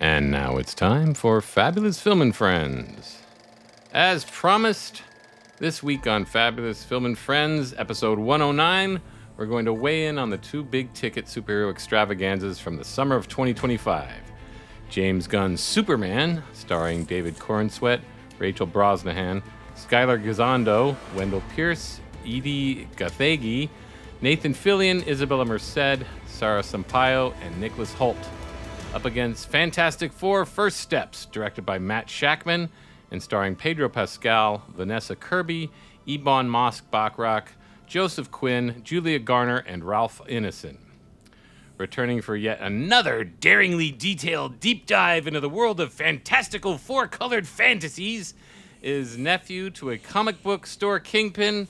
And now it's time for Fabulous Film and Friends. As promised, this week on Fabulous Film and Friends, episode 109, we're going to weigh in on the two big-ticket superhero extravaganzas from the summer of 2025. James Gunn's Superman, starring David Corenswet, Rachel Brosnahan, Skyler Gisando, Wendell Pierce, Edi Gathegi, Nathan Fillion, Isabela Merced, Sara Sampaio, and Nicholas Hoult. Up against Fantastic Four: First Steps, directed by Matt Shakman, and starring Pedro Pascal, Vanessa Kirby, Ebon Moss Bachrach, Joseph Quinn, Julia Garner, and Ralph Ineson. Returning for yet another daringly detailed deep dive into the world of fantastical four-colored fantasies is nephew to a comic book store kingpin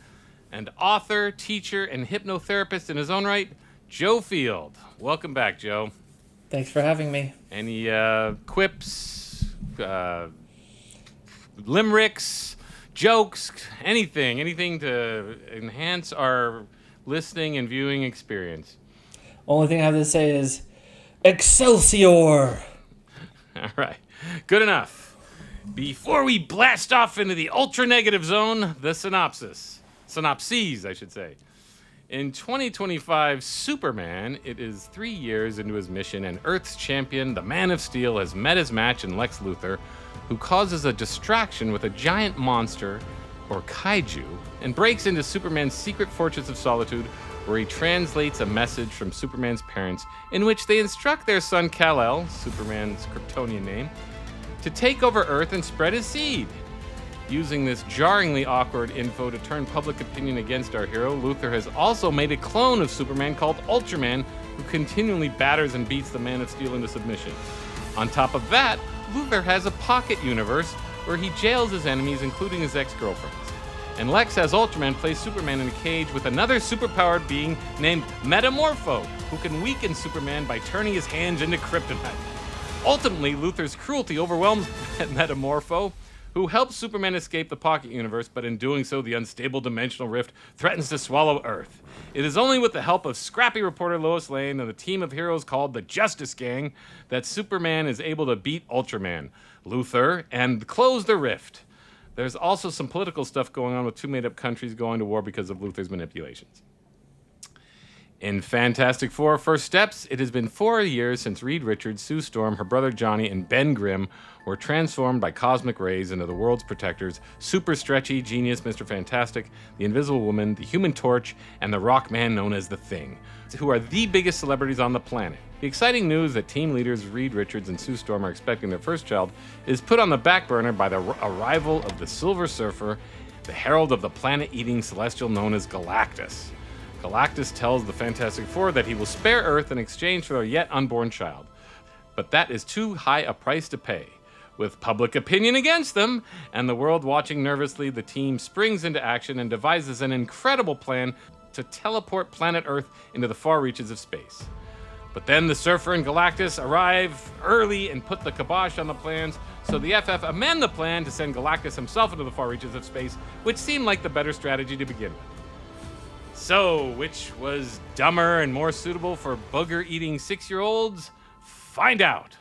and author, teacher, and hypnotherapist in his own right, Joe Field. Welcome back, Joe. Thanks for having me. Any quips, limericks, jokes, anything to enhance our listening and viewing experience? Only thing I have to say is, Excelsior! All right, good enough. Before we blast off into the ultra-negative zone, the synopses, I should say. In 2025 Superman, it is 3 years into his mission, and Earth's champion, the Man of Steel, has met his match in Lex Luthor, who causes a distraction with a giant monster, or kaiju, and breaks into Superman's secret Fortress of Solitude, where he translates a message from Superman's parents in which they instruct their son Kal-El, Superman's Kryptonian name, to take over Earth and spread his seed. Using this jarringly awkward info to turn public opinion against our hero, Luthor has also made a clone of Superman called Ultraman, who continually batters and beats the Man of Steel into submission. On top of that, Luthor has a pocket universe where he jails his enemies, including his ex-girlfriends. And Lex has Ultraman play Superman in a cage with another superpowered being named Metamorpho, who can weaken Superman by turning his hands into kryptonite. Ultimately, Luthor's cruelty overwhelms Metamorpho, who helps Superman escape the pocket universe, but in doing so, the unstable dimensional rift threatens to swallow Earth. It is only with the help of scrappy reporter Lois Lane and the team of heroes called the Justice Gang that Superman is able to beat Ultraman, Luthor, and close the rift. There's also some political stuff going on with two made-up countries going to war because of Luthor's manipulations. In Fantastic Four: First Steps, it has been 4 years since Reed Richards, Sue Storm, her brother Johnny, and Ben Grimm were transformed by cosmic rays into the world's protectors, Super Stretchy, Genius, Mr. Fantastic, the Invisible Woman, the Human Torch, and the Rock Man known as the Thing, who are the biggest celebrities on the planet. The exciting news that team leaders Reed Richards and Sue Storm are expecting their first child is put on the back burner by the arrival of the Silver Surfer, the herald of the planet-eating celestial known as Galactus. Galactus tells the Fantastic Four that he will spare Earth in exchange for their yet unborn child. But that is too high a price to pay. With public opinion against them, and the world watching nervously, the team springs into action and devises an incredible plan to teleport planet Earth into the far reaches of space. But then the Surfer and Galactus arrive early and put the kibosh on the plans, so the FF amend the plan to send Galactus himself into the far reaches of space, which seemed like the better strategy to begin with. So, which was dumber and more suitable for booger-eating 6-year-olds? Find out.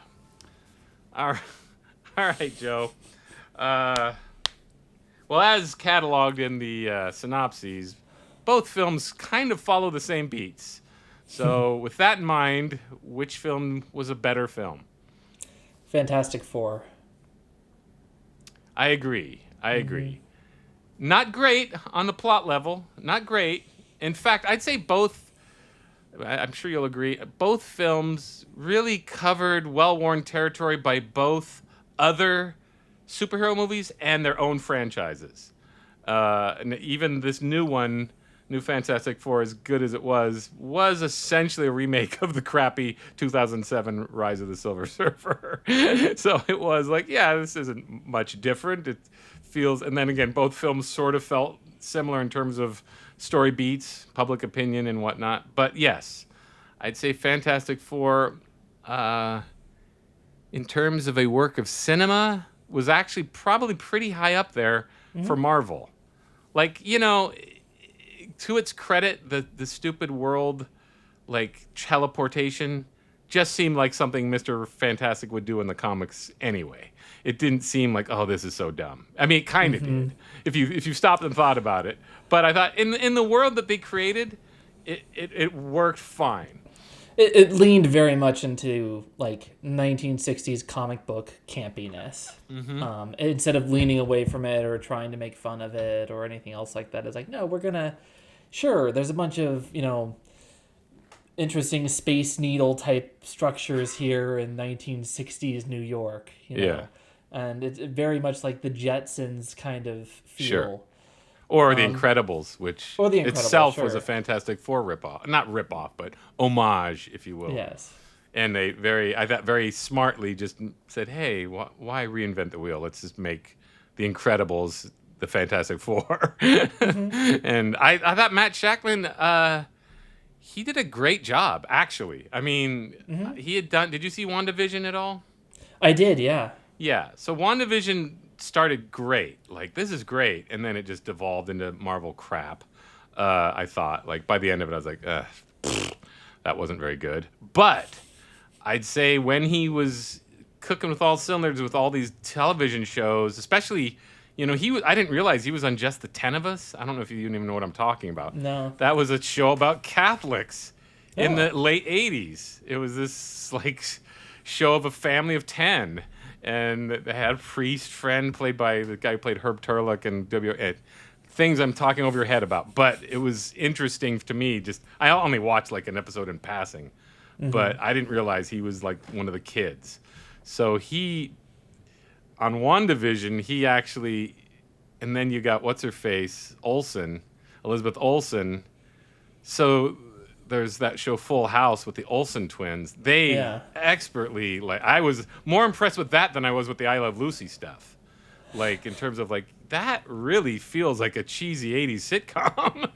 All right, Joe. Well, as cataloged in the synopses, both films kind of follow the same beats. So, with that in mind, which film was a better film? Fantastic Four. I agree. Not great on the plot level. Not great. In fact, I'd say both, I'm sure you'll agree, both films really covered well-worn territory by both other superhero movies and their own franchises. And even this new one, New Fantastic Four, as good as it was essentially a remake of the crappy 2007 Rise of the Silver Surfer. So it was like, yeah, this isn't much different. It feels, and then again, both films sort of felt similar in terms of story beats, public opinion, and whatnot. But yes, I'd say Fantastic Four, in terms of a work of cinema, was actually probably pretty high up there for Marvel. Like, you know, to its credit, the stupid world, like, teleportation just seemed like something Mr. Fantastic would do in the comics anyway. It didn't seem like, oh, this is so dumb. I mean, it kind of did if you stopped and thought about it. But I thought in the world that they created, it worked fine. It leaned very much into like 1960s comic book campiness. Instead of leaning away from it or trying to make fun of it or anything else like that. It's like, no, we're gonna. Sure, there's a bunch of interesting Space Needle type structures here in 1960s New York. Yeah. And it's very much like the Jetsons kind of feel. Sure. Or The Incredibles, which itself was a Fantastic Four ripoff. Not ripoff, but homage, if you will. Yes. And they I thought very smartly just said, hey, why reinvent the wheel? Let's just make The Incredibles the Fantastic Four. And I thought Matt Shakman, he did a great job, actually. I mean, he had done... Did you see WandaVision at all? I did, yeah. Yeah, so WandaVision started great. Like, this is great. And then it just devolved into Marvel crap. I thought, like, by the end of it, I was like, that wasn't very good. But I'd say when he was cooking with all cylinders with all these television shows, especially, I didn't realize he was on Just the 10 of Us. I don't know if you even know what I'm talking about. No. That was a show about Catholics in the late 80s. It was this, like, show of a family of 10. And they had a priest friend played by the guy who played Herb Turlock and things I'm talking over your head about. But it was interesting to me. I only watched like an episode in passing, but I didn't realize he was like one of the kids. So on WandaVision, he actually, and then you got what's her face, Elizabeth Olsen. So there's that show Full House with the Olsen twins. They expertly, like, I was more impressed with that than I was with the I Love Lucy stuff. Like, in terms of, like, that really feels like a cheesy 80s sitcom.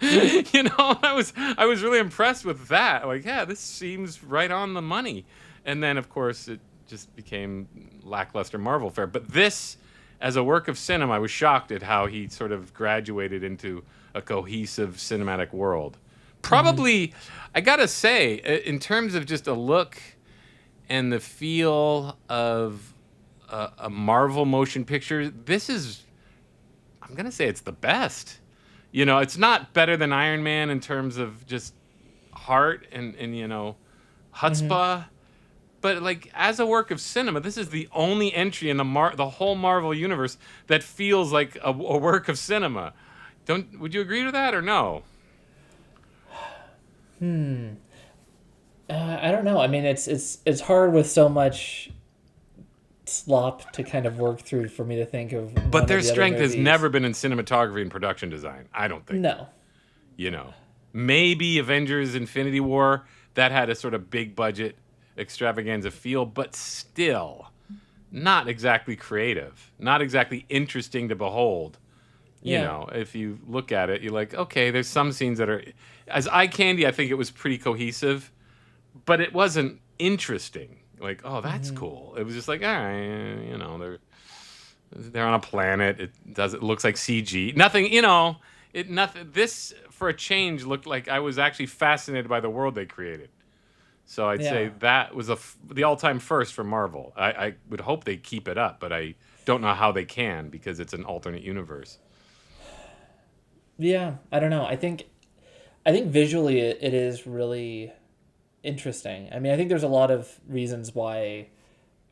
I was really impressed with that. Like, yeah, this seems right on the money. And then, of course, it just became lackluster Marvel fare. But this, as a work of cinema, I was shocked at how he sort of graduated into a cohesive cinematic world. Probably, I gotta say, in terms of just a look and the feel of a Marvel motion picture, this is, I'm gonna say it's the best. It's not better than Iron Man in terms of just heart and chutzpah, but like as a work of cinema, this is the only entry in the whole Marvel universe that feels like a work of cinema. Would you agree to that or no? I don't know. I mean, it's hard with so much slop to kind of work through for me to think of. But their strength has never been in cinematography and production design. I don't think. No. Maybe Avengers: Infinity War, that had a sort of big budget extravaganza feel, but still not exactly creative, not exactly interesting to behold. If you look at it, you're like, okay, there's some scenes that are, as eye candy, I think it was pretty cohesive, but it wasn't interesting. Like, oh, that's cool. It was just like, all right, they're on a planet. It looks like CG. Nothing, nothing. This, for a change, looked like I was actually fascinated by the world they created. So I'd say that was the all-time first for Marvel. I would hope they keep it up, but I don't know how they can because it's an alternate universe. Yeah, I don't know. I think visually it is really interesting. I mean, I think there's a lot of reasons why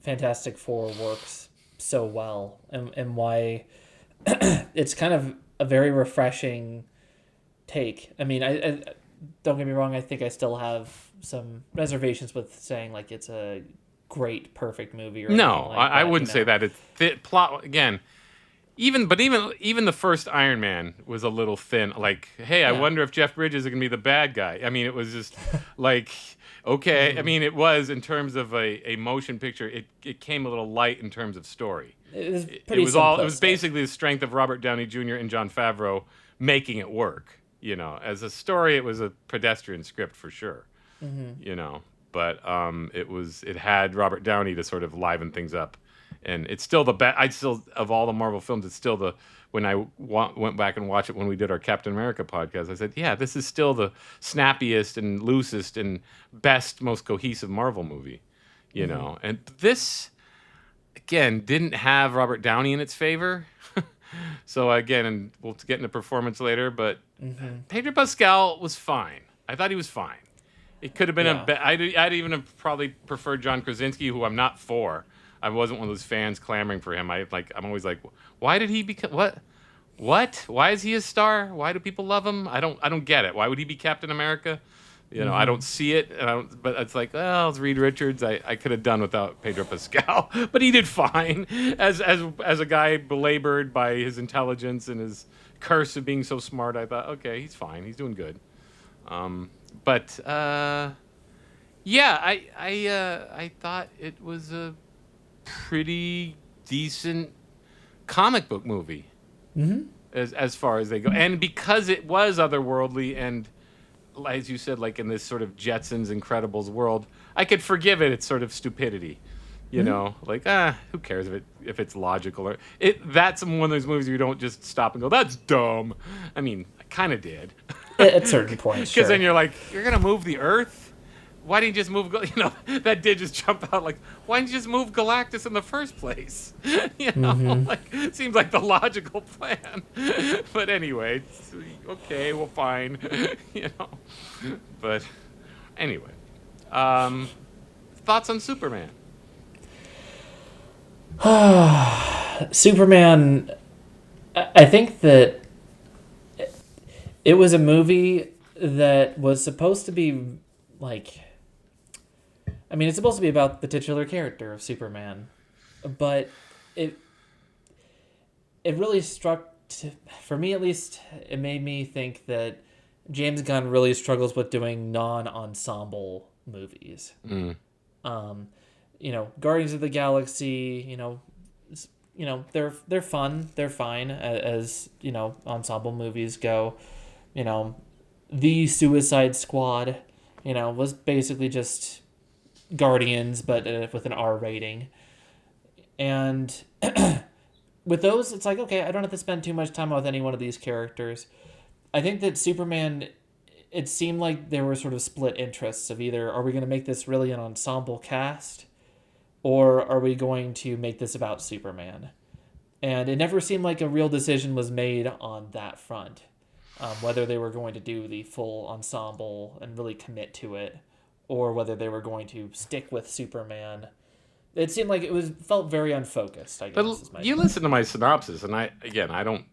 Fantastic Four works so well and why it's kind of a very refreshing take. I mean, I don't get me wrong, I think I still have some reservations with saying like it's a great, perfect movie or no, like that, I wouldn't say that. It's plot again. Even the first Iron Man was a little thin. Like, hey, I wonder if Jeff Bridges is going to be the bad guy. I mean, it was just like, okay. I mean, it was in terms of a motion picture. It came a little light in terms of story. It was pretty It was basically the strength of Robert Downey Jr. and Jon Favreau making it work. As a story, it was a pedestrian script for sure. But it had Robert Downey to sort of liven things up And it's still the best. I still, of all the Marvel films, it's still the, when I went back and watched it when we did our Captain America podcast, I said, yeah, this is still the snappiest and loosest and best, most cohesive Marvel movie, you know. And this, again, didn't have Robert Downey in its favor. So again, and we'll get into performance later, but Pedro Pascal was fine. I thought he was fine. It could have been I'd even have probably preferred John Krasinski, who I'm not for. I wasn't one of those fans clamoring for him. I'm always like, why did he become what? Why is he a star? Why do people love him? I don't get it. Why would he be Captain America? You know, I don't see it. But it's like, well, it's Reed Richards. I could have done without Pedro Pascal, but he did fine as a guy belabored by his intelligence and his curse of being so smart. I thought, okay, he's fine. He's doing good. But I thought it was a pretty decent comic book movie as far as they go, and because it was otherworldly and, as you said, like in this sort of Jetsons Incredibles world, I could forgive it. It's sort of stupidity, you know, like who cares if it's logical or it. That's one of those movies where you don't just stop and go, that's dumb. I mean, I kind of did at certain points, because then you're like, you're gonna move the Earth. Why didn't you just move? You know, that did just jump out. Like, why didn't you just move Galactus in the first place? You know, like, it seems like the logical plan. But anyway, okay, well, fine. You know, but anyway, thoughts on Superman? Superman. I think that it was a movie that was supposed to be like. I mean, it's supposed to be about the titular character of Superman, but it really struck, for me at least, it made me think that James Gunn really struggles with doing non-ensemble movies. You know, Guardians of the Galaxy, you know, they're fun, they're fine as you know, ensemble movies go. You know, The Suicide Squad, you know, was basically just Guardians, but with an R rating. And with those, it's like, okay, I don't have to spend too much time with any one of these characters. I think that Superman, it seemed like there were sort of split interests of either, are we going to make this really an ensemble cast, or are we going to make this about Superman? And it never seemed like a real decision was made on that front, whether they were going to do the full ensemble and really commit to it, or whether they were going to stick with Superman. It seemed like felt very unfocused, I guess. But you listen to my synopsis, and I don't...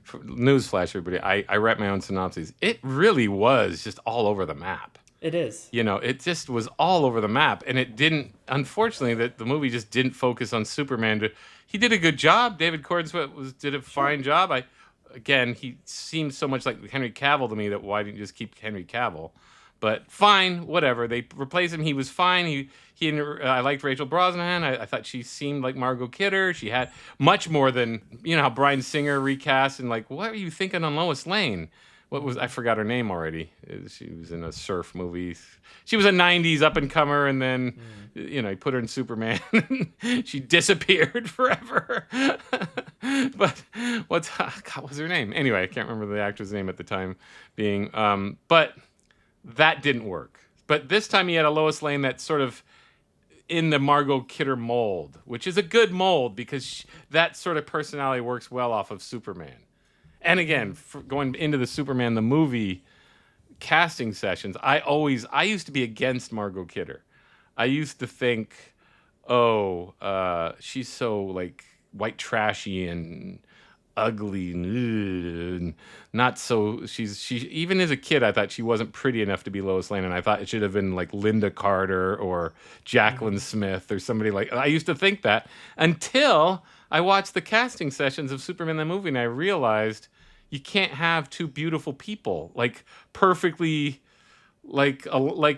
Newsflash, everybody, I write my own synopses. It really was just all over the map. It is. You know, it just was all over the map, and it didn't... Unfortunately, the movie just didn't focus on Superman. He did a good job. David Corenswet did a fine job. Again, he seems so much like Henry Cavill to me that why didn't you just keep Henry Cavill? But fine, whatever. They replaced him. He was fine. I liked Rachel Brosnahan. I thought she seemed like Margot Kidder. She had much more than, you know, how Bryan Singer recast and like, what were you thinking on Lois Lane? I forgot her name already. She was in a surf movie. She was a 90s up-and-comer, and then, you know, he put her in Superman. She disappeared forever. But what was her name? Anyway, I can't remember the actress' name at the time being. But that didn't work. But this time he had a Lois Lane that's sort of in the Margot Kidder mold, which is a good mold because that sort of personality works well off of Superman. And again, going into the Superman the movie casting sessions, I used to be against Margot Kidder. I used to think, she's so like white trashy and ugly and not so. She even as a kid, I thought she wasn't pretty enough to be Lois Lane, and I thought it should have been like Linda Carter or Jacqueline Smith or somebody like. I used to think that until I watched the casting sessions of Superman the movie, and I realized you can't have two beautiful people like perfectly. Like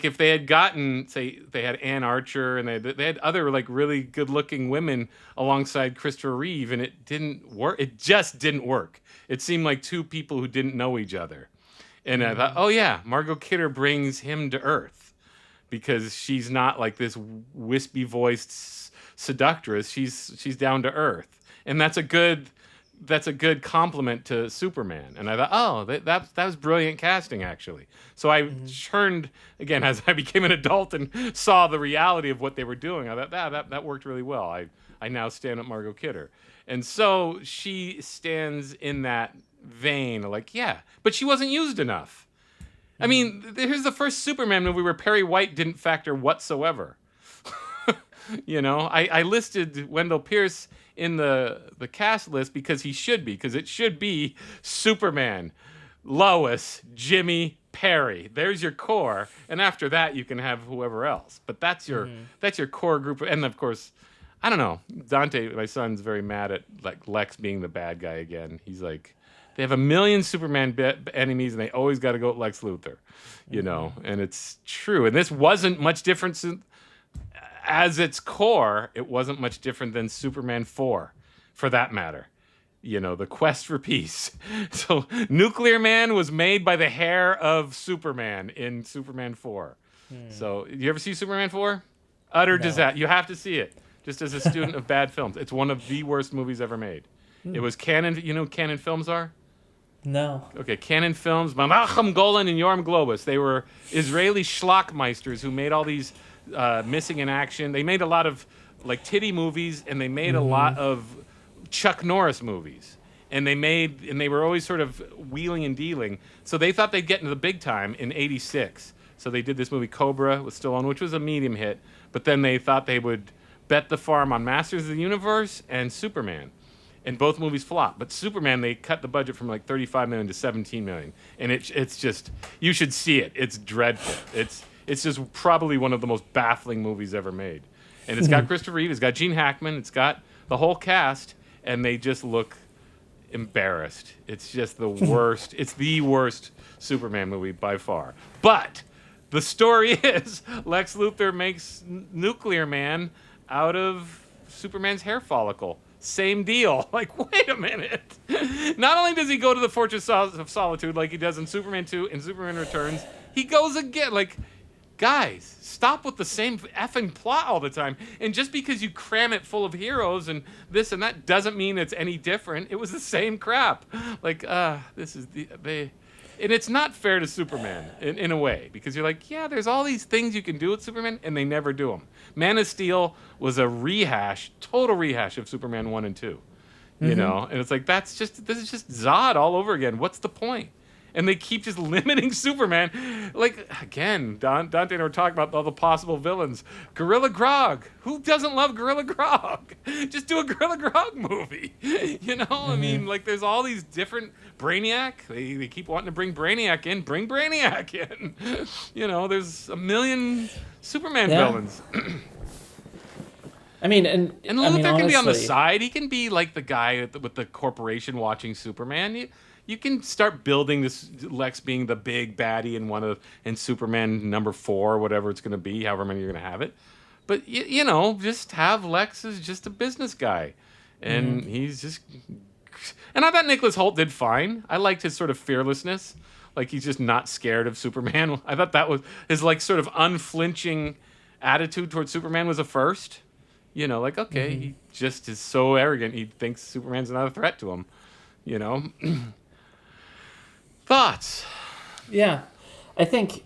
if they had gotten, say, they had Ann Archer and they had other like really good looking women alongside Christopher Reeve, and it didn't work. It just didn't work. It seemed like two people who didn't know each other. And I thought, oh yeah, Margot Kidder brings him to Earth because she's not like this wispy voiced seductress. She's down to earth, and that's a good compliment to Superman. And I thought, oh, that was brilliant casting, actually. So I turned again as I became an adult and saw the reality of what they were doing. I thought that worked really well. I now stand up Margot Kidder, and so she stands in that vein, like, yeah, but she wasn't used enough. I mean, here's the first Superman movie where Perry White didn't factor whatsoever. I listed Wendell Pierce in the cast list because he should be, because it should be Superman, Lois, Jimmy, Perry. There's your core, and after that you can have whoever else. But that's your core group, and of course, I don't know. Dante, my son's very mad at like Lex being the bad guy again. He's like, they have a million Superman enemies, and they always got to go with Lex Luthor, and it's true. And this wasn't much different as its core. It wasn't much different than Superman 4, for that matter. The quest for peace. So Nuclear Man was made by the hair of Superman in Superman 4. So you ever see Superman 4? Utter disaster. You have to see it, just as a student of bad films. It's one of the worst movies ever made. It was Canon. You know what Canon Films are? No. Okay, Canon Films, Menachem Golan and Yoram Globus. They were Israeli schlockmeisters who made all these missing in action. They made a lot of like titty movies, and they made a lot of Chuck Norris movies. And they were always sort of wheeling and dealing. So they thought they'd get into the big time in '86. So they did this movie Cobra with Stallone, which was a medium hit. But then they thought they would bet the farm on Masters of the Universe and Superman. And both movies flopped. But Superman, they cut the budget from like $35 million to $17 million. And it's just, you should see it. It's dreadful. It's just probably one of the most baffling movies ever made. And it's got Christopher Reeve, it's got Gene Hackman, it's got the whole cast, and they just look embarrassed. It's just the worst. It's the worst Superman movie by far. But the story is Lex Luthor makes Nuclear Man out of Superman's hair follicle. Same deal. Like, wait a minute. Not only does he go to the Fortress of Solitude like he does in Superman 2 and Superman Returns, he goes again. Like, guys, stop with the same effing plot all the time. And just because you cram it full of heroes and this and that doesn't mean it's any different. It was the same crap. Like, this is and it's not fair to Superman in a way, because you're like, yeah, there's all these things you can do with Superman, and they never do them. Man of Steel was a total rehash of Superman 1 and 2, you know? And it's like, this is just Zod all over again. What's the point? And they keep just limiting Superman. Like, again, Dante and I were talking about all the possible villains. Gorilla Grodd. Who doesn't love Gorilla Grodd? Just do a Gorilla Grodd movie. I mean, like, there's all these different... Brainiac. They keep wanting to bring Brainiac in. Bring Brainiac in. There's a million Superman villains. I mean, and Luthor can be on the side. He can be like the guy with the corporation watching Superman. You can start building this Lex being the big baddie in Superman number 4, whatever it's going to be, however many you're going to have it. But just have Lex as just a business guy, and he's just. And I thought Nicholas Hoult did fine. I liked his sort of fearlessness, like he's just not scared of Superman. I thought that was his like sort of unflinching attitude towards Superman was a first. Like, okay, he just is so arrogant. He thinks Superman's not a threat to him. Thoughts? Yeah, I think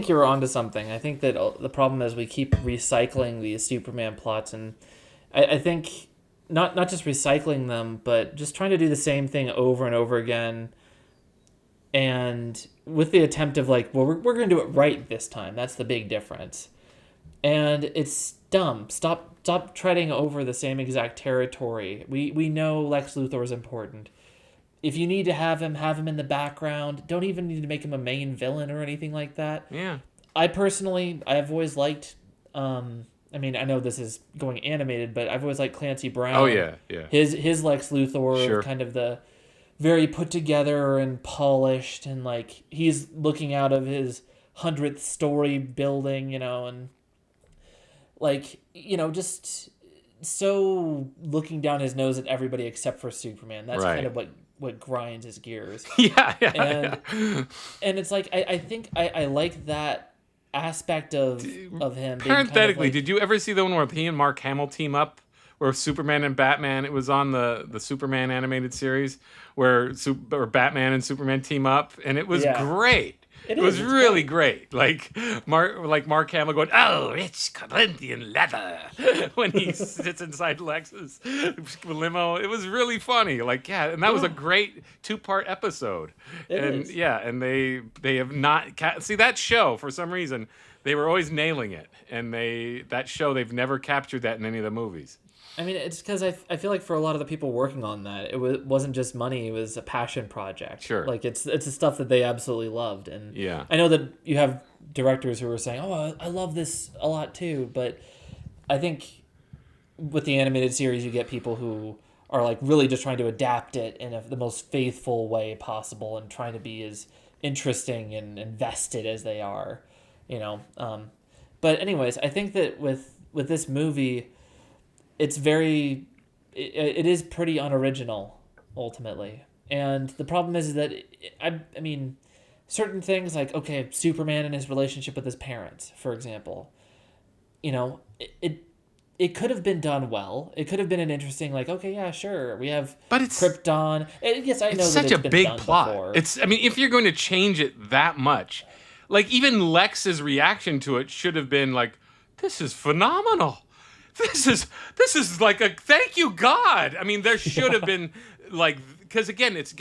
you're onto something. I think that the problem is we keep recycling these Superman plots, and I think not just recycling them, but just trying to do the same thing over and over again, and with the attempt of like, well, we're going to do it right this time. That's the big difference, and it's dumb. Stop treading over the same exact territory. We know Lex Luthor is important. If you need to have him in the background. Don't even need to make him a main villain or anything like that. Yeah. I've always liked, I mean, I know this is going animated, but I've always liked Clancy Brown. Oh, yeah. His Lex Luthor, sure. Kind of the very put together and polished, and like he's looking out of his 100th story building, and like, just so looking down his nose at everybody except for Superman. That's right. Kind of what grinds his gears. Yeah. And it's like, I think I like that aspect of him being Parenthetically, did you ever see the one where he and Mark Hamill team up, where Superman and Batman? It was on the Superman animated series where Batman and Superman team up, and it was great. It was really great. Like Mark Hamill going, "Oh, it's Corinthian leather," when he sits inside Lex's limo. It was really funny. Like, and that was a great 2-part episode. And they have not see that show for some reason. They were always nailing it, and they've never captured that in any of the movies. I mean, it's because I feel like for a lot of the people working on that, it wasn't just money; it was a passion project. Sure, like it's the stuff that they absolutely loved, and I know that you have directors who are saying, "Oh, I love this a lot too," but I think with the animated series, you get people who are like really just trying to adapt it in the most faithful way possible, and trying to be as interesting and invested as they are, But anyways, I think that with this movie, it's it is pretty unoriginal ultimately, and the problem is that I mean, certain things like, okay, Superman and his relationship with his parents, for example, it could have been done well. It could have been an interesting, like, okay, yeah, sure, we have Krypton. Yes, I know it's such that a big plot. Before. If you're going to change it that much, like even Lex's reaction to it should have been like, "This is phenomenal. This is like a thank you God." I mean, there should have been like, because again, it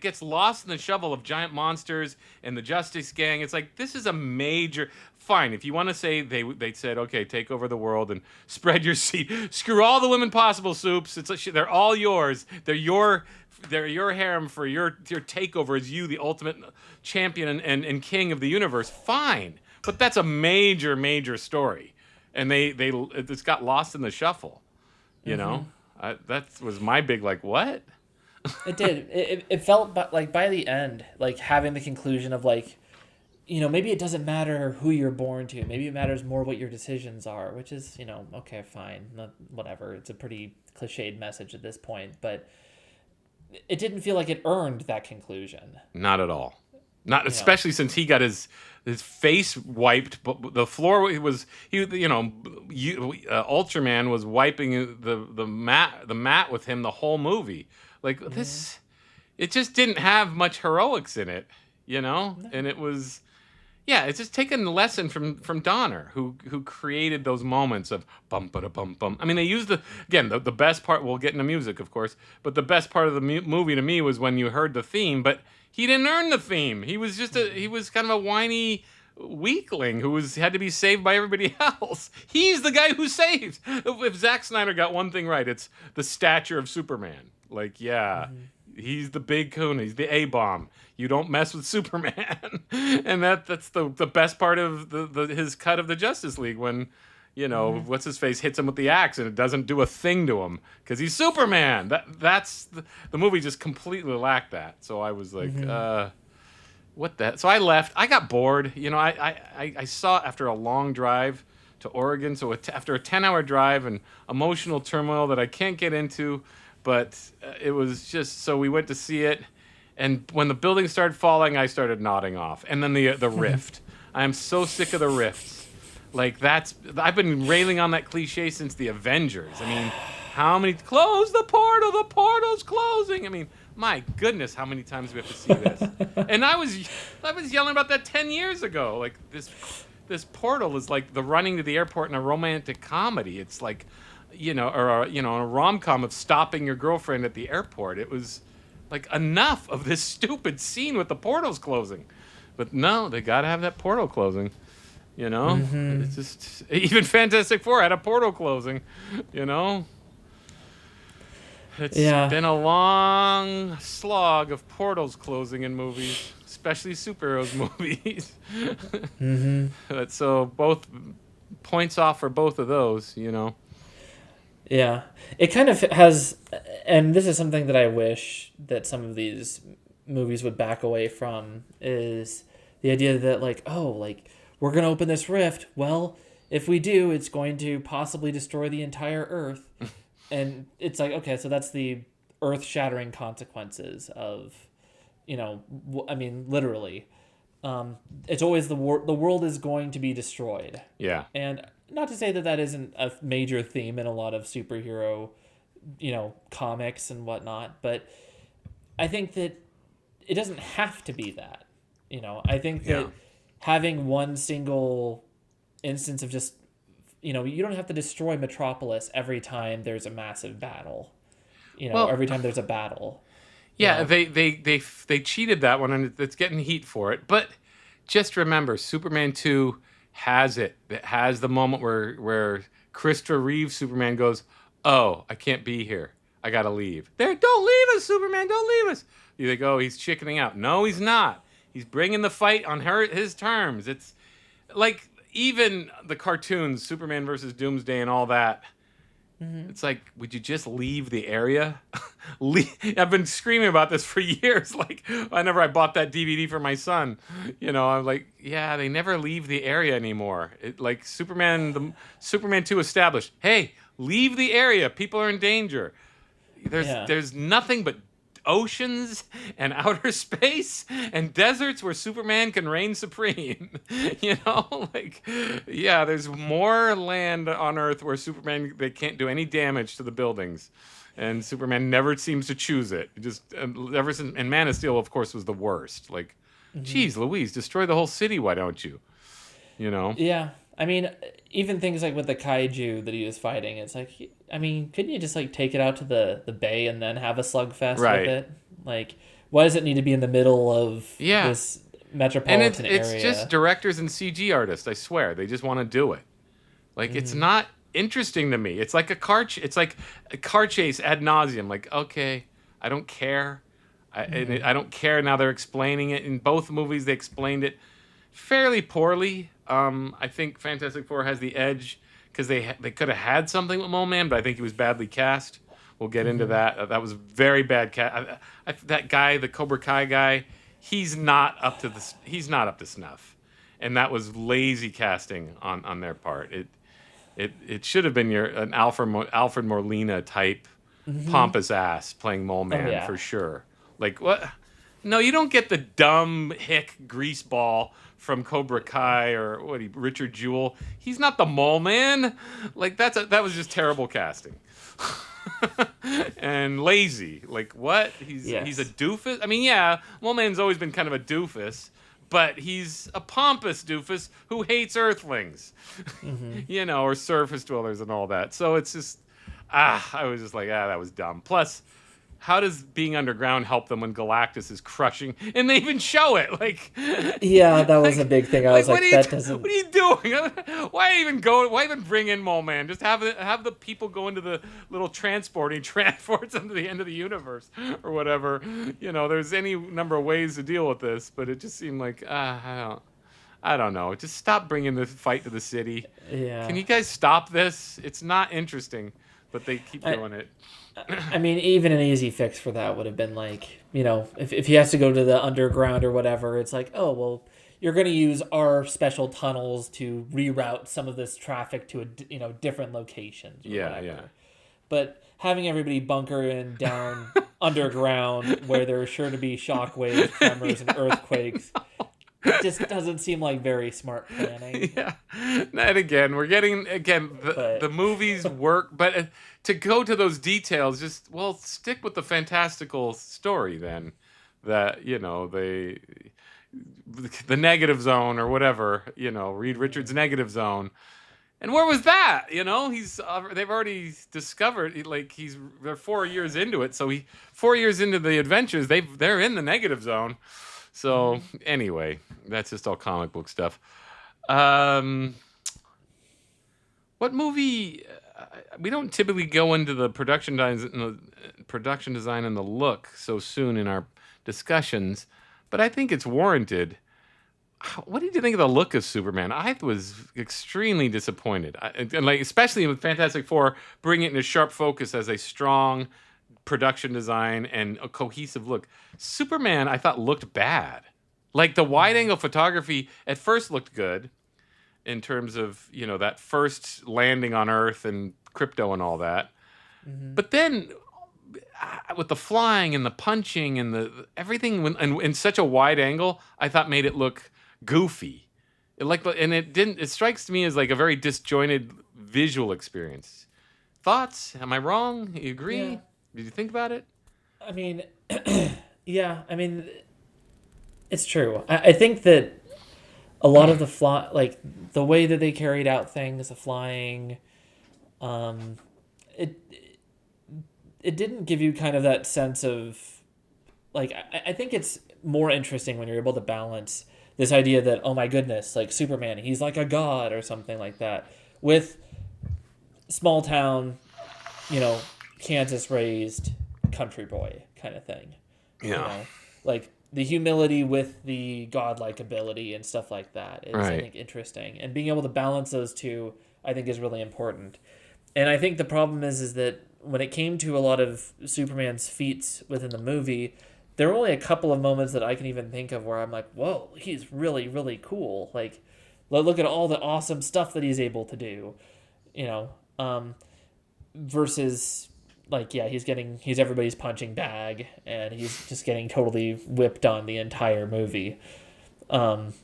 gets lost in the shovel of giant monsters and the Justice Gang. It's like, this is a major. Fine, if you want to say they said, okay, take over the world and spread your seed, screw all the women possible, Soups. It's like, they're all yours. They're your harem for your takeover as you, the ultimate champion and king of the universe. Fine, but that's a major story. And it's got lost in the shuffle, that was my big like, what? It did. It felt like by the end, like having the conclusion of like, maybe it doesn't matter who you're born to. Maybe it matters more what your decisions are, which is, okay, fine, whatever. It's a pretty cliched message at this point, but it didn't feel like it earned that conclusion. Not at all. Not especially since he got his face wiped, but the floor was Ultraman was wiping the mat with him the whole movie. Like this, it just didn't have much heroics in it, No. And it was, it's just taking the lesson from Donner, who created those moments of bum ba da bum bum. I mean, they used the best part. We'll get into music, of course, but the best part of the movie to me was when you heard the theme, but. He didn't earn the theme. He was he was kind of a whiny weakling who had to be saved by everybody else. He's the guy who saves. If Zack Snyder got one thing right, it's the stature of Superman. Like, he's the big coon. He's the A-bomb. You don't mess with Superman. And that's the best part of his cut of the Justice League when, what's his face hits him with the axe and it doesn't do a thing to him because he's Superman. That's the movie just completely lacked that. So I was like, what the? So I left. I got bored. I saw after a long drive to Oregon. So after a 10-hour drive and emotional turmoil that I can't get into, but it was just so we went to see it. And when the building started falling, I started nodding off. And then the rift. I am so sick of the rifts. Like I've been railing on that cliche since the Avengers. I mean, how many close the portal's closing. I mean, my goodness, how many times do we have to see this? And I was yelling about that 10 years ago. Like this portal is like the running to the airport in a romantic comedy. It's like, or a rom-com of stopping your girlfriend at the airport. It was like enough of this stupid scene with the portals closing. But no, they got to have that portal closing. It's just even Fantastic Four had a portal closing. It's been a long slog of portals closing in movies, especially superheroes movies. But so both points off for both of those. Yeah, it kind of has, and this is something that I wish that some of these movies would back away from, is the idea that we're going to open this rift. Well, if we do, it's going to possibly destroy the entire Earth. And it's like, okay, so that's the earth-shattering consequences of, literally. it's always the world is going to be destroyed. Yeah. And not to say that that isn't a major theme in a lot of superhero, comics and whatnot, but I think that it doesn't have to be that. I think that having one single instance of just, you don't have to destroy Metropolis every time there's a massive battle. Every time there's a battle. Yeah, they cheated that one, and it's getting heat for it. But just remember, Superman 2 has it. It has the moment where Christopher Reeve Superman goes, "Oh, I can't be here. I gotta leave." Don't leave us, Superman. Don't leave us. You think, oh, he's chickening out. No, he's not. He's bringing the fight on his terms. It's like even the cartoons, Superman versus Doomsday and all that. Mm-hmm. It's like, would you just leave the area? I've been screaming about this for years. Like, whenever I bought that DVD for my son, I'm like, yeah, they never leave the area anymore. Like Superman 2 established, hey, leave the area. People are in danger. There's nothing but oceans and outer space and deserts where Superman can reign supreme. There's more land on Earth where Superman, they can't do any damage to the buildings, and Superman never seems to choose it. Just ever since, and Man of Steel, of course, was the worst. Like, geez, Louise, destroy the whole city. Why don't you? Yeah. I mean, even things like with the kaiju that he was fighting, it's like, I mean, couldn't you just like take it out to the bay and then have a slugfest with it? Like, why does it need to be in the middle of this metropolitan area? And it's just directors and CG artists, I swear. They just want to do it. Like, it's not interesting to me. It's like a car chase ad nauseum. Like, okay, I don't care. I don't care. Now they're explaining it. In both movies, they explained it fairly poorly. I think Fantastic Four has the edge because they could have had something with Mole Man, but I think he was badly cast. We'll get into that. That was very bad cast. That guy, the Cobra Kai guy, he's not up to snuff, and that was lazy casting on their part. It should have been an Alfred Molina type pompous ass playing Mole Man for sure. Like what? No, you don't get the dumb hick greaseball from Cobra Kai or Richard Jewell. He's not the Mole Man. Like that was just terrible casting. And lazy. Like what? He's a doofus. I mean, Mole Man's always been kind of a doofus, but he's a pompous doofus who hates Earthlings. Or surface dwellers and all that. So it's just I was just like, that was dumb. Plus, how does being underground help them when Galactus is crushing? And they even show it. Like, that was a big thing. I was like, that doesn't. What are you doing? Why even bring in Mole Man? Just have the people go into the little transporting transports into the end of the universe or whatever. There's any number of ways to deal with this, but it just seemed like I don't know. Just stop bringing the fight to the city. Yeah. Can you guys stop this? It's not interesting, but they keep doing it. I mean, even an easy fix for that would have been like, if he has to go to the underground or whatever, it's like, oh, well, you're going to use our special tunnels to reroute some of this traffic to different locations. Yeah. But having everybody bunker in down underground where there are sure to be shockwaves, tremors, and earthquakes. It just doesn't seem like very smart planning. Yeah. And again, we're getting, the movies work, but to go to those details, just, stick with the fantastical story then. That, the negative zone or whatever, Reed Richards' negative zone. And where was that? They've already discovered, they're 4 years into it. So 4 years into the adventures, they're in the negative zone. So anyway, that's just all comic book stuff. What movie? We don't typically go into the production design and the look so soon in our discussions, but I think it's warranted. What did you think of the look of Superman? I was extremely disappointed, especially with Fantastic Four, bringing it into sharp focus as a strong production design and a cohesive look. Superman, I thought, looked bad. Like the wide angle photography at first looked good in terms of, that first landing on Earth and crypto and all that. But then with the flying and the punching and the everything and in such a wide angle, I thought made it look goofy. It strikes me as like a very disjointed visual experience. Thoughts? Am I wrong? You agree? Yeah. Did you think about it? I mean, yeah. I mean, it's true. I think that a lot of the way that they carried out things, the flying, it didn't give you kind of that sense of, like, I think it's more interesting when you're able to balance this idea that, oh my goodness, like Superman, he's like a god or something like that, with small town, Kansas raised country boy kind of thing. Yeah. Like the humility with the godlike ability and stuff like that is, Right. I think, interesting. And being able to balance those two, I think, is really important. And I think the problem is that when it came to a lot of Superman's feats within the movie, there were only a couple of moments that I can even think of where I'm like, whoa, he's really, really cool. Like, look at all the awesome stuff that he's able to do, versus, like, yeah, he's everybody's punching bag, and he's just getting totally whipped on the entire movie. And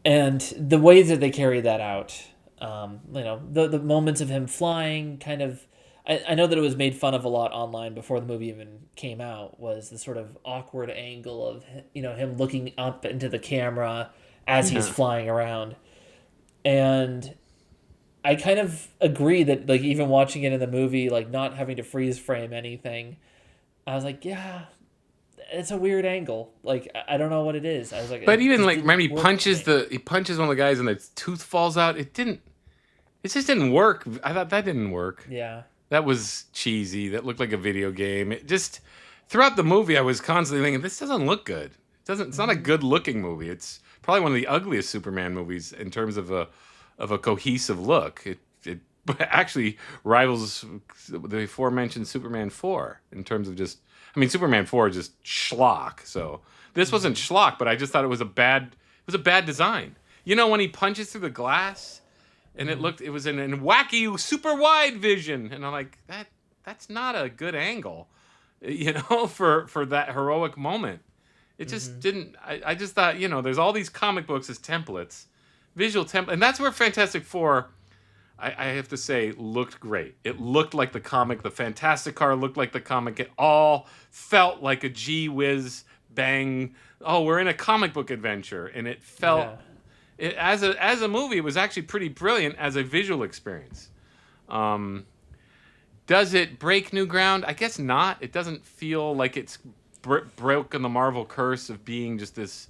the way that they carry that out, the moments of him flying, kind of, I know that it was made fun of a lot online before the movie even came out, was the sort of awkward angle of, him looking up into the camera as he's flying around. And I kind of agree that, like, even watching it in the movie, like, not having to freeze frame anything, I was like, yeah, it's a weird angle. Like, I don't know what it is. I was like, But even like, remember he punches one of the guys and the tooth falls out. It just didn't work. I thought that didn't work. Yeah. That was cheesy. That looked like a video game. It just, throughout the movie, I was constantly thinking, this doesn't look good. It's not a good looking movie. It's probably one of the ugliest Superman movies in terms of a cohesive look. It actually rivals the aforementioned Superman 4 in terms of just, Superman 4 is just schlock. So this wasn't schlock, but I just thought it was a bad design. When he punches through the glass and it was in a wacky super wide vision, and I'm like, that's not a good angle, for that heroic moment. It just didn't. I just thought, there's all these comic books as templates, visual template, and that's where Fantastic Four, I have to say, looked great. It looked like the comic. The Fantastic Car looked like the comic. It all felt like a gee whiz bang. Oh, we're in a comic book adventure, and it felt. Yeah. As a movie, it was actually pretty brilliant as a visual experience. Does it break new ground? I guess not. It doesn't feel like it's broken the Marvel curse of being just this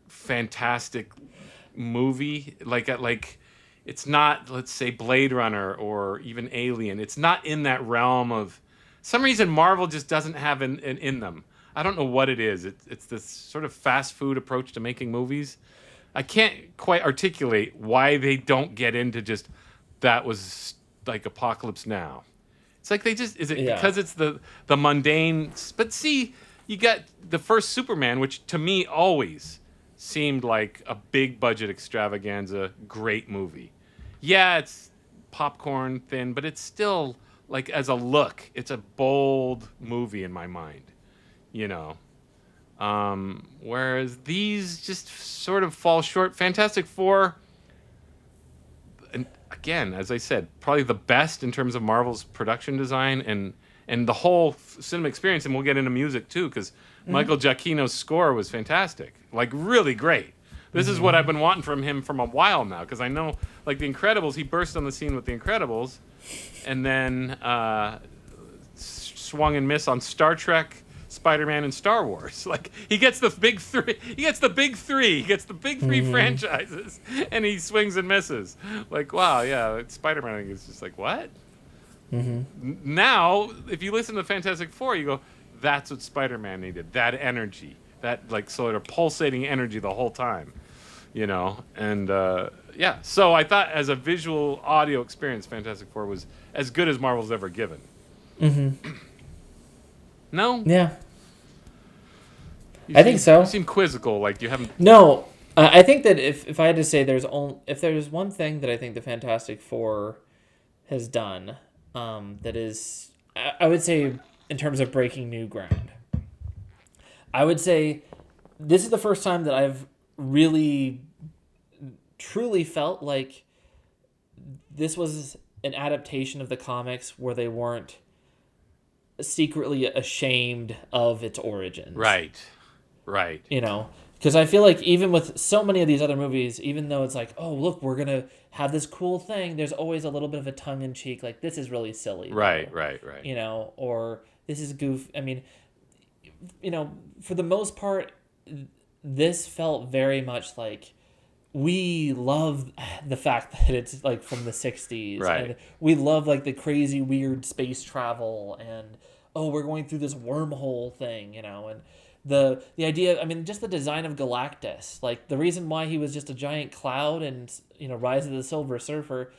fantastic movie. Like it's not, let's say, Blade Runner or even Alien. It's not in that realm of. Some reason Marvel just doesn't have in them. I don't know what it is. It's this sort of fast food approach to making movies. I can't quite articulate why they don't get into just, that was like Apocalypse Now. It's like they just, is it because it's the mundane, but see, you got the first Superman, which to me always seemed like a big budget extravaganza, great movie. Yeah, it's popcorn thin, but it's still, like, as a look, it's a bold movie in my mind, whereas these just sort of fall short. Fantastic Four, and again, as I said, probably the best in terms of Marvel's production design and the whole cinema experience. And we'll get into music too, because Michael Giacchino's score was fantastic, like really great. This is what I've been wanting from him from a while now, because I know, like, The Incredibles, he burst on the scene with The Incredibles, and then swung and missed on Star Trek, Spider-Man, and Star Wars. Like, he gets the big three. He gets the big three franchises, and he swings and misses. Like, wow, yeah, Spider-Man, I think, is just like, what? Now, if you listen to Fantastic Four, you go, that's what Spider-Man needed. That energy, that, like, sort of pulsating energy the whole time, And yeah, so I thought as a visual audio experience, Fantastic Four was as good as Marvel's ever given. No? Yeah. I think so. You seem quizzical, like you haven't. No, I think that if I had to say if there's one thing that I think the Fantastic Four has done that is I would say in terms of breaking new ground, I would say this is the first time that I've really truly felt like this was an adaptation of the comics where they weren't secretly ashamed of its origins. Right. You know, because I feel like even with so many of these other movies, even though it's like, oh, look, we're going to have this cool thing, there's always a little bit of a tongue-in-cheek, like, this is really silly. Right. You know, or this is goof. I mean, you know, for the most part, this felt very much like we love the fact that it's like from the 60s. Right. And we love like the crazy, weird space travel and, oh, we're going through this wormhole thing, you know, and the idea, I mean, just the design of Galactus, like the reason why he was just a giant cloud and, you know, Rise of the Silver Surfer,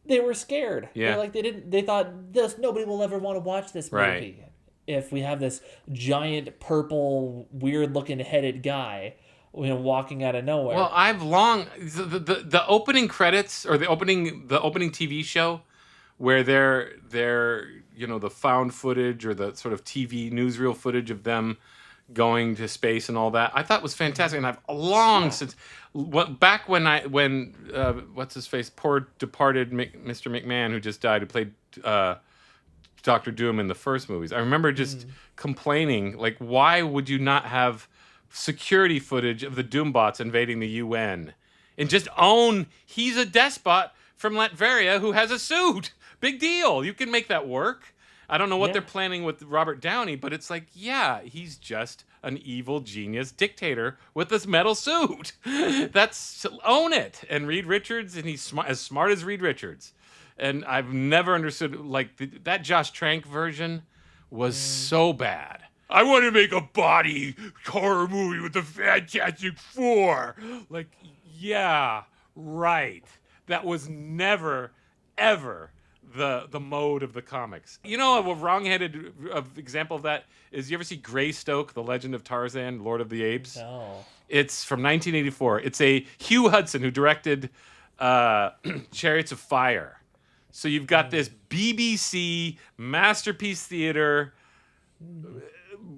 they were scared. Yeah. They thought this, nobody will ever want to watch this movie. Right. If we have this giant purple weird looking headed guy, you know, walking out of nowhere. Well, the opening credits or the opening TV show where they're you know, the found footage or the sort of TV newsreel footage of them going to space and all that, I thought was fantastic. And I've since back when what's his face, poor departed Mr. McMahon, who just died, who played Doctor Doom in the first movies. I remember just complaining, like, why would you not have security footage of the Doombots invading the UN and just own he's a despot from Latveria who has a suit? Big deal. You can make that work. I don't know what they're planning with Robert Downey, but it's like, yeah, he's just an evil genius dictator with this metal suit. Own it. And Reed Richards, and he's as smart as Reed Richards. And I've never understood, like, that Josh Trank version was so bad. I want to make a body horror movie with the Fantastic Four. Like, yeah, right. That was never, ever the mode of the comics. You know, a wrong-headed example of that is, you ever see Greystoke, The Legend of Tarzan, Lord of the Apes? No. It's from 1984. It's a Hugh Hudson who directed Chariots of Fire. So you've got this BBC Masterpiece Theater,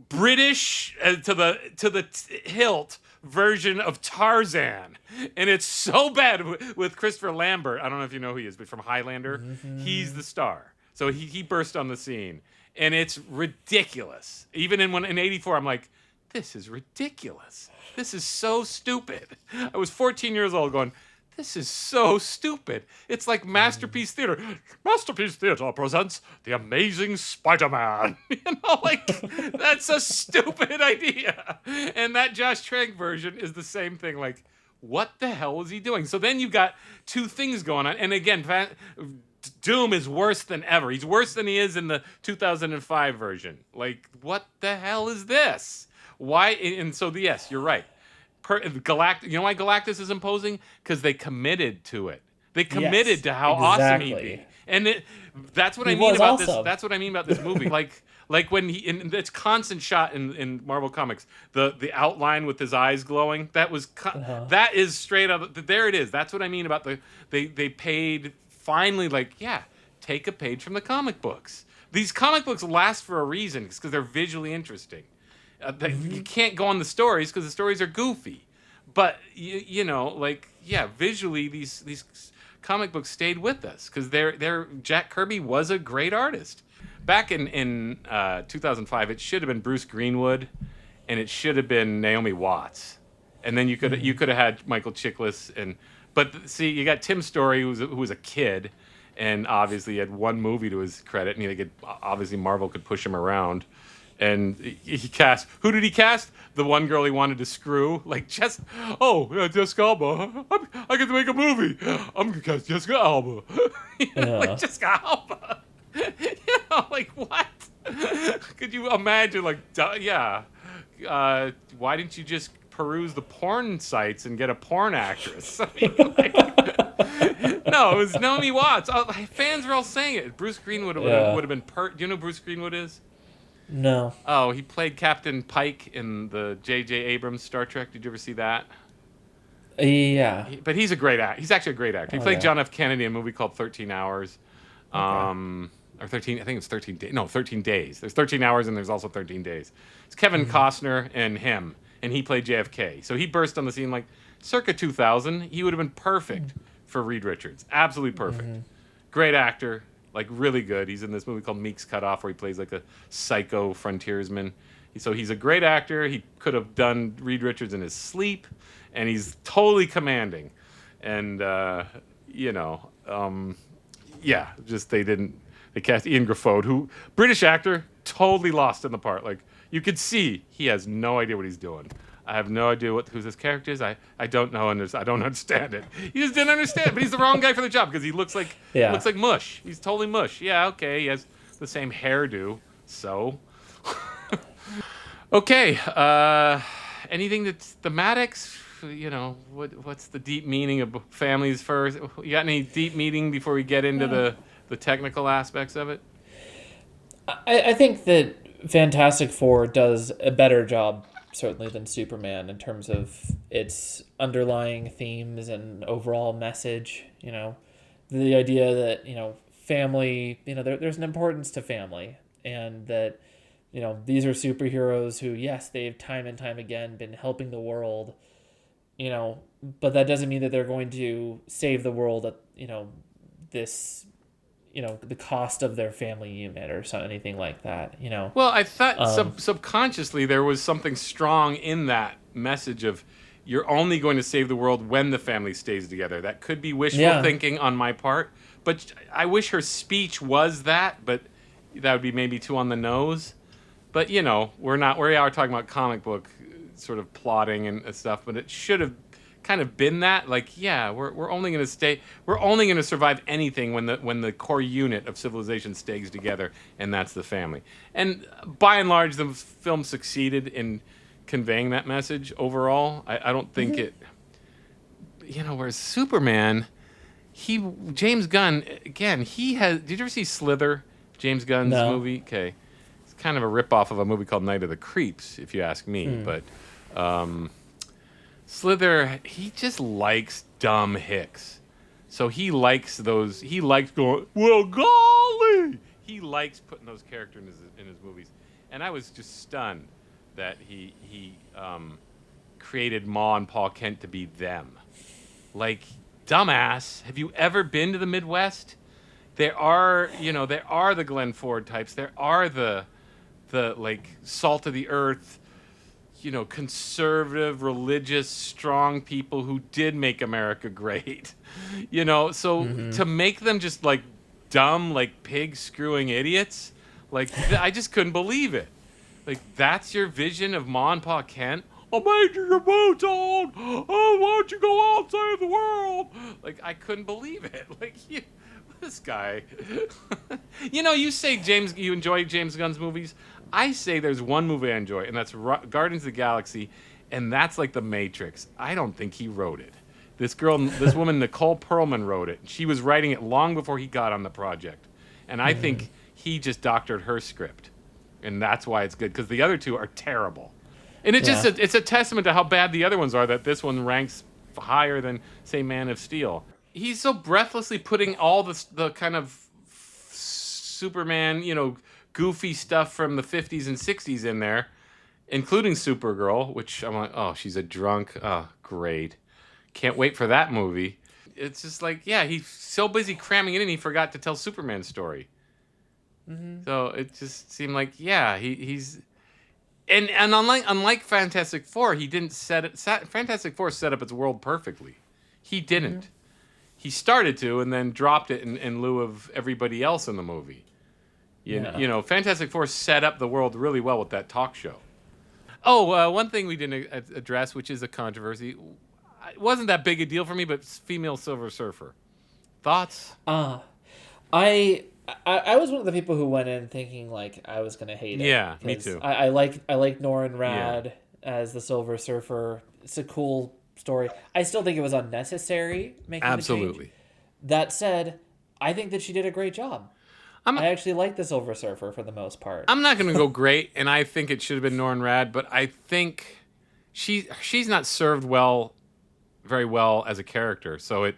British to the hilt version of Tarzan, and it's so bad with Christopher Lambert. I don't know if you know who he is, but from Highlander, he's the star. So he burst on the scene, and it's ridiculous. Even in '84, I'm like, this is ridiculous. This is so stupid. I was 14 years old going, this is so stupid. It's like Masterpiece Theater. Masterpiece Theater presents The Amazing Spider-Man. You know, like, that's a stupid idea. And that Josh Trank version is the same thing. Like, what the hell was he doing? So then you've got two things going on. And again, Doom is worse than ever. He's worse than he is in the 2005 version. Like, what the hell is this? Why? And so, yes, you're right. You know why Galactus is imposing? Because they committed to it. They committed to how awesome he'd be, and that's what I mean about this. That's what I mean about this movie. like when it's constant shot in Marvel Comics. The outline with his eyes glowing. That was that is straight up. There it is. That's what I mean about they paid finally. Like, yeah, take a page from the comic books. These comic books last for a reason, because they're visually interesting. You can't go on the stories because the stories are goofy, but you know, like, yeah, visually these comic books stayed with us because Jack Kirby was a great artist. Back in 2005, it should have been Bruce Greenwood, and it should have been Naomi Watts, and then you could have had Michael Chiklis, but see, you got Tim Story who was a kid, and obviously he had one movie to his credit, and obviously Marvel could push him around. And who did he cast? The one girl he wanted to screw. Like, Jessica Alba. I get to make a movie. I'm going to cast Jessica Alba. Like, Jessica Alba. You know, like, what? Could you imagine, like, why didn't you just peruse the porn sites and get a porn actress? I mean, like, no, it was Naomi Watts. Fans were all saying it. Bruce Greenwood would have been do you know who Bruce Greenwood is? No. Oh, he played Captain Pike in the J.J. Abrams Star Trek. Did you ever see that? Yeah. But he's a great actor. He's actually a great actor. He played John F. Kennedy in a movie called 13 Hours. Okay. or 13. I think it's 13 days. No, 13 days. There's 13 hours and there's also 13 days. It's Kevin Costner and him, and he played JFK. So he burst on the scene like circa 2000. He would have been perfect for Reed Richards. Absolutely perfect. Great actor, like really good. He's in this movie called Meek's Cut Off where he plays like a psycho frontiersman. So he's a great actor. He could have done Reed Richards in his sleep, and he's totally commanding. And, just they cast Ian Grafode, who, British actor, totally lost in the part. Like, you could see he has no idea what he's doing. I have no idea who this character is. I don't know, and I don't understand it. He just didn't understand, but he's the wrong guy for the job because he looks like mush. He's totally mush. Yeah, okay, he has the same hairdo, so... Okay, anything that's thematics? What's the deep meaning of families first? You got any deep meaning before we get into the technical aspects of it? I think that Fantastic Four does a better job, certainly, than Superman in terms of its underlying themes and overall message. The idea that, family, there's an importance to family, and that, these are superheroes who, yes, they've time and time again been helping the world, but that doesn't mean that they're going to save the world at, this, the cost of their family unit or anything like that, Well, I thought subconsciously there was something strong in that message of you're only going to save the world when the family stays together. That could be wishful thinking on my part, but I wish her speech was that, but that would be maybe too on the nose. But, we are talking about comic book sort of plotting and stuff, but it should have kind of been that. Like, we're only going to survive anything when the core unit of civilization stays together, and that's the family. And by and large, the film succeeded in conveying that message overall. I don't think it, whereas Superman, James Gunn, again, did you ever see Slither, James Gunn's movie? Okay. Kind of a ripoff of a movie called Night of the Creeps, if you ask me. But Slither, he just likes dumb hicks. So he likes those. He likes going, well, golly. He likes putting those characters in his movies. And I was just stunned that he created Ma and Paul Kent to be them. Like, dumbass, have you ever been to the Midwest? There are the Glenn Ford types. There are the like salt of the earth, conservative, religious, strong people who did make America great. To make them just like dumb, like pig screwing idiots, like I just couldn't believe it. Like, that's your vision of Ma and Pa Kent? I made you your boots on. Oh, why don't you go out and save the world? Like, I couldn't believe it. Like, this guy. You say you enjoy James Gunn's movies. I say there's one movie I enjoy, and that's Guardians of the Galaxy, and that's like The Matrix. I don't think he wrote it. This woman, Nicole Perlman, wrote it. She was writing it long before he got on the project. And I think he just doctored her script. And that's why it's good, because the other two are terrible. And it's a testament to how bad the other ones are that this one ranks higher than, say, Man of Steel. He's so breathlessly putting all the kind of Superman, goofy stuff from the 50s and 60s in there, including Supergirl, which I'm like, oh, she's a drunk. Oh, great. Can't wait for that movie. It's just like, he's so busy cramming it in, he forgot to tell Superman's story. Mm-hmm. So it just seemed like, he's... And unlike Fantastic Four, he didn't Fantastic Four set up its world perfectly. He didn't. Mm-hmm. He started to, and then dropped it in lieu of everybody else in the movie. Fantastic Four set up the world really well with that talk show. Oh, one thing we didn't address, which is a controversy, it wasn't that big a deal for me, but female Silver Surfer. Thoughts? I was one of the people who went in thinking like I was gonna hate it. Yeah, me too. I like Norrin Rad as the Silver Surfer. It's a cool story. I still think it was unnecessary making the change. That said, I think that she did a great job. I actually like the Silver Surfer for the most part. I'm not going to go great, and I think it should have been Norrin Rad, but I think she's not served very well as a character. So it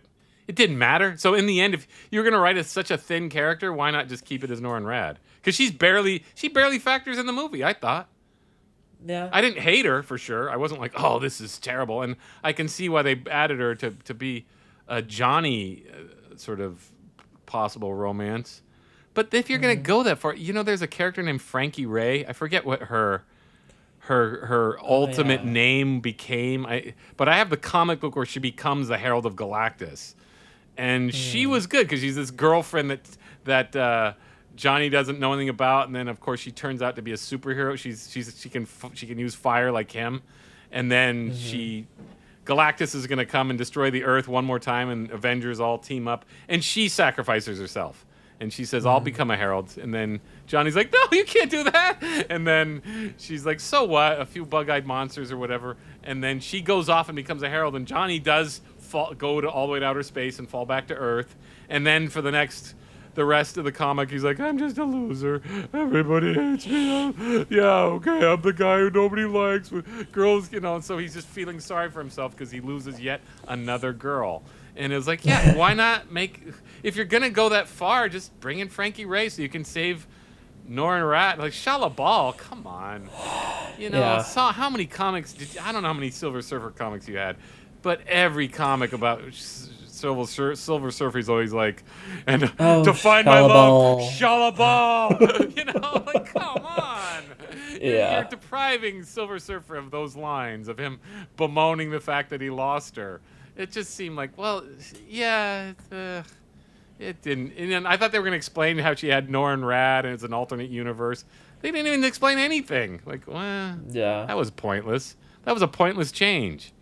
It didn't matter. So in the end, if you're gonna write such a thin character, why not just keep it as Norrin Rad? Because she barely factors in the movie. I thought. Yeah. I didn't hate her for sure. I wasn't like, oh, this is terrible. And I can see why they added her to be a Johnny sort of possible romance. But if you're gonna go that far, there's a character named Frankie Ray. I forget what her ultimate name became. But I have the comic book where she becomes the Herald of Galactus, and she was good because she's this girlfriend that Johnny doesn't know anything about, and then of course she turns out to be a superhero. She can use fire like him, and then Galactus is gonna come and destroy the Earth one more time, and Avengers all team up, and she sacrifices herself. And she says, I'll become a herald. And then Johnny's like, no, you can't do that. And then she's like, so what? A few bug-eyed monsters or whatever. And then she goes off and becomes a herald. And Johnny does go all the way to outer space and fall back to Earth. And then for the rest of the comic, he's like, I'm just a loser. Everybody hates me. Yeah, okay, I'm the guy who nobody likes. With girls, and so he's just feeling sorry for himself because he loses yet another girl. And it was like, yeah, why not if you're going to go that far, just bring in Frankie Ray so you can save Norrin Rat. Like, Shala Ball, come on. How many comics I don't know how many Silver Surfer comics you had, but every comic about Silver Surfer is always like, and to find my love, Shala Ball. Like, come on. You're depriving Silver Surfer of those lines, of him bemoaning the fact that he lost her. It just seemed like, well, yeah, it didn't. And I thought they were going to explain how she had Norrin Rad and it's an alternate universe. They didn't even explain anything. Like, well, that was pointless. That was a pointless change.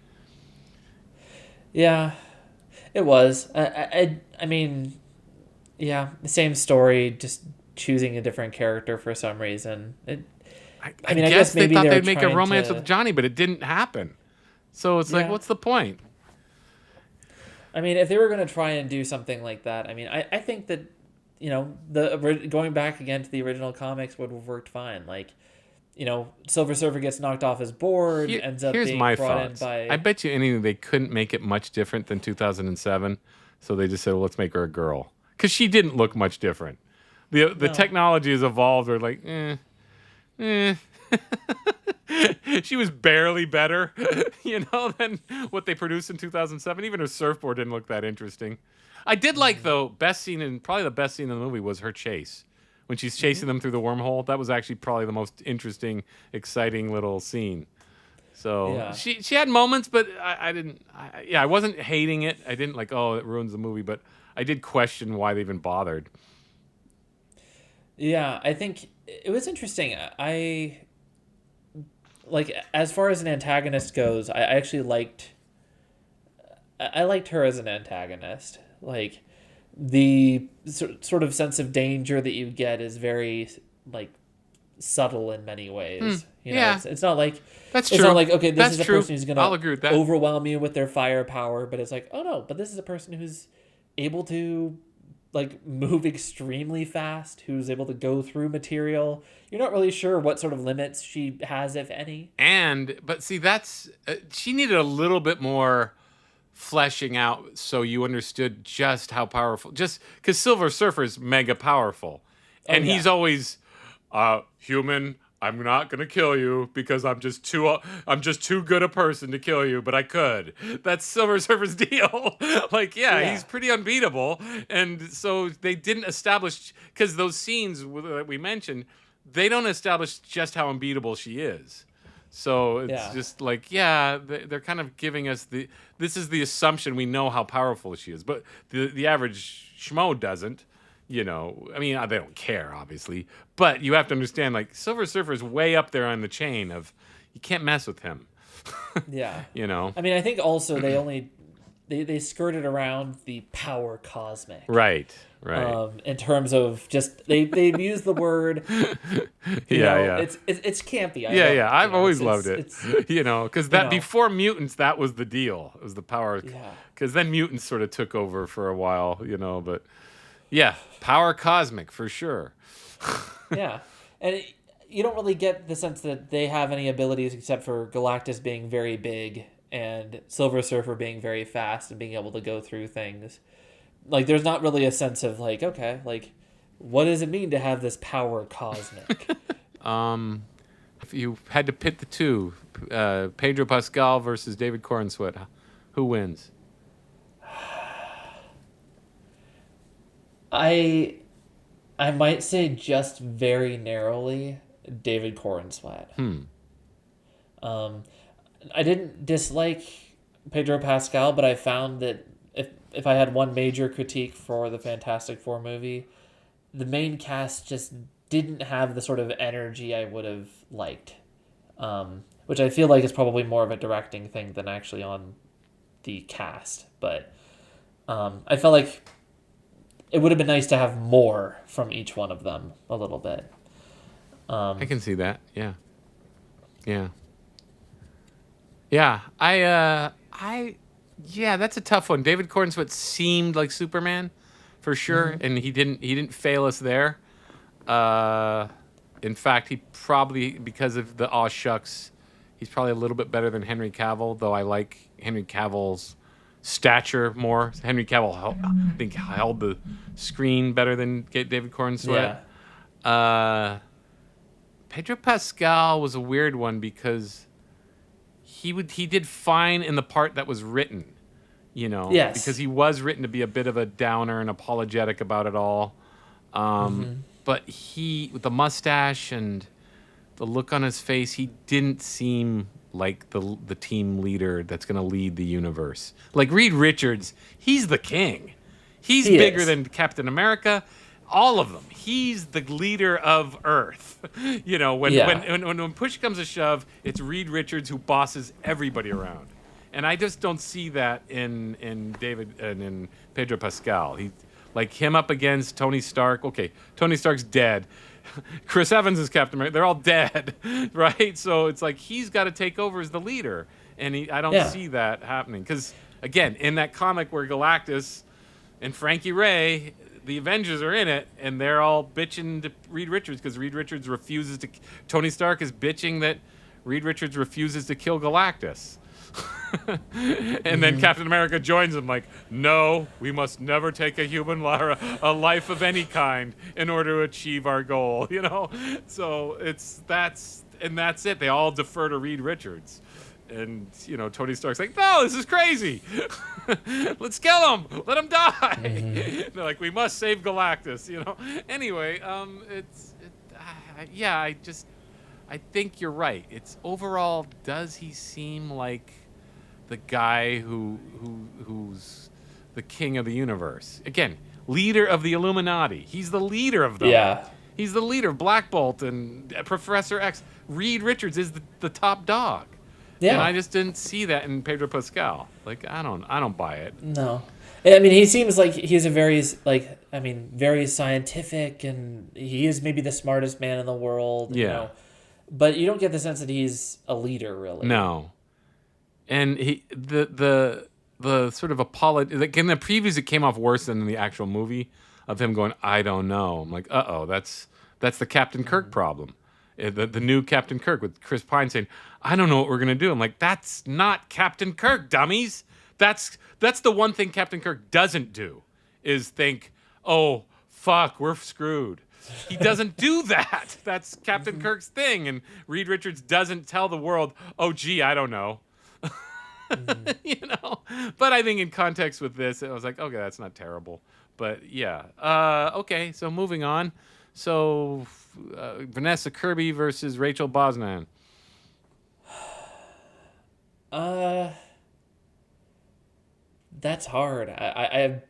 Yeah, it was. I mean, yeah, the same story, just choosing a different character for some reason. I guess they thought they'd make a romance with Johnny, but it didn't happen. So it's like, what's the point? I mean, if they were going to try and do something like that, I mean, I think that, going back again to the original comics would have worked fine. Like, Silver Surfer gets knocked off his board, ends up being brought in by... I bet you anything they couldn't make it much different than 2007, so they just said, well, let's make her a girl. Because she didn't look much different. The technology has evolved, or like, she was barely better, than what they produced in 2007. Even her surfboard didn't look that interesting. I did like, though, probably the best scene in the movie was her chase. When she's chasing them through the wormhole, that was actually probably the most interesting, exciting little scene. So she had moments, but I wasn't hating it. I didn't like, oh, it ruins the movie, but I did question why they even bothered. Yeah, I think it was interesting. Like, as far as an antagonist goes, I actually liked her as an antagonist. Like, the sort of sense of danger that you get is very, like, subtle in many ways. It's not like... That's true. It's not like, okay, this is a person who's going to overwhelm you with their firepower, but it's like, oh no, but this is a person who's able to, like, move extremely fast, who's able to go through material. You're not really sure what sort of limits she has, if any. But see, that's she needed a little bit more fleshing out so you understood just how powerful. Just because Silver Surfer is mega powerful, and he's always human. I'm not gonna kill you because I'm just too good a person to kill you, but I could. That's Silver Surfer's deal. He's pretty unbeatable, and so they didn't establish, because those scenes that we mentioned, they don't establish just how unbeatable she is. So it's just like, they're kind of giving us this is the assumption, we know how powerful she is, but the average schmo doesn't. They don't care, obviously, but you have to understand, like, Silver Surfer is way up there on the chain of, you can't mess with him. Yeah. I mean, I think also they skirted around the power cosmic. Right. In terms of just, they've used the word. It's campy. I've always loved it. Because before mutants, that was the deal. It was the power. Yeah. Because then mutants sort of took over for a while, but... Yeah, power cosmic for sure. Yeah, and you don't really get the sense that they have any abilities except for Galactus being very big and Silver Surfer being very fast and being able to go through things. like there's not really a sense of like, okay, like what does it mean to have this power cosmic? If you had to pit the two, Pedro Pascal versus David Corenswet, who wins? I might say just very narrowly David Corenswet. I didn't dislike Pedro Pascal, but I found that if I had one major critique for the Fantastic Four movie, the main cast just didn't have the sort of energy I would have liked, which I feel like is probably more of a directing thing than actually on the cast. But I felt like it would have been nice to have more from each one of them a little bit. I can see that. Yeah. Yeah, that's a tough one. David Corenswet seemed like Superman, for sure, and he didn't fail us there. In fact, he probably, because of the aw shucks, he's probably a little bit better than Henry Cavill, though I like Henry Cavill's stature more. Henry Cavill, I think, held the screen better than David Corenswet. Yeah. Pedro Pascal was a weird one because he did fine in the part that was written, Yes. because he was written to be a bit of a downer and apologetic about it all. But he, with the mustache and the look on his face, he didn't seem like the team leader that's going to lead the universe. Like Reed Richards, he's the king. He's bigger than Captain America. All of them. He's the leader of Earth. When push comes to shove, it's Reed Richards who bosses everybody around. And I just don't see that in David and in Pedro Pascal. He, like him up against Tony Stark. Okay, Tony Stark's dead. Chris Evans is Captain America. They're all dead, right? So it's like he's got to take over as the leader, and I don't see that happening. Because again, in that comic where Galactus and Frankie Ray, the Avengers are in it, and they're all bitching to Reed Richards because Reed Richards refuses to. Tony Stark is bitching that Reed Richards refuses to kill Galactus. And then Captain America joins him like, no, we must never take a human a life of any kind in order to achieve our goal, So that's it. They all defer to Reed Richards. And, Tony Stark's like, no, this is crazy. Let's kill him. Let him die. They're like, we must save Galactus, Anyway, I think you're right. It's overall, does he seem like the guy who's the king of the universe? Again, leader of the Illuminati. He's the leader of them. Yeah. He's the leader of Black Bolt and Professor X. Reed Richards is the top dog. Yeah. And I just didn't see that in Pedro Pascal. Like, I don't buy it. No. I mean, he seems like he's very scientific, and he is maybe the smartest man in the world. Yeah. But you don't get the sense that he's a leader, really. No. And he the sort of apology, like in the previews, it came off worse than in the actual movie of him going, I don't know. I'm like, that's the Captain Kirk problem. The new Captain Kirk with Chris Pine saying, I don't know what we're gonna do. I'm like, that's not Captain Kirk, dummies. That's the one thing Captain Kirk doesn't do, is think, oh fuck, we're screwed. He doesn't do that. That's Captain Kirk's thing. And Reed Richards doesn't tell the world, oh gee, I don't know. But I think in context with this, I was like, okay, that's not terrible. But yeah. Okay, so moving on. So Vanessa Kirby versus Rachel Brosnahan. That's hard. I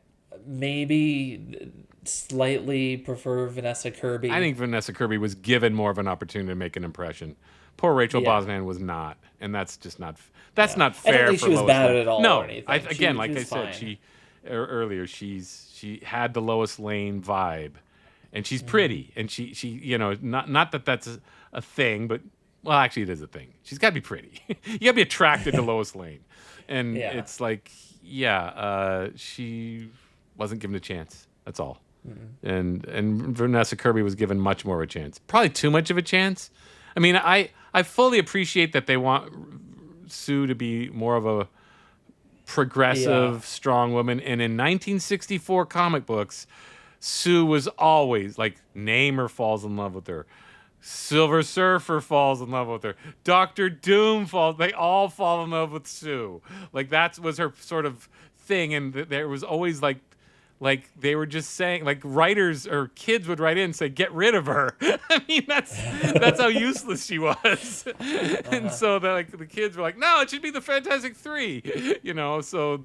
maybe slightly prefer Vanessa Kirby. I think Vanessa Kirby was given more of an opportunity to make an impression. Poor Rachel Brosnahan was not, and that's just not. That's not fair. I don't think for she was Lois bad Lane. at all. No, or anything. Like I said, earlier, she had the Lois Lane vibe, and she's pretty, and she not that that's a thing, but well, actually, it is a thing. She's got to be pretty. You got to be attracted to Lois Lane, and it's like, she wasn't given a chance. That's all. And Vanessa Kirby was given much more of a chance. Probably too much of a chance. I mean, I fully appreciate that they want Sue to be more of a progressive, strong woman. And in 1964 comic books, Sue was always like, Namor falls in love with her. Silver Surfer falls in love with her. Doctor Doom falls. They all fall in love with Sue. Like that was her sort of thing. And there was always like they were just saying, like writers or kids would write in and say, get rid of her. I mean, that's how useless she was. And so the kids were like, no, it should be the Fantastic Three, you know? So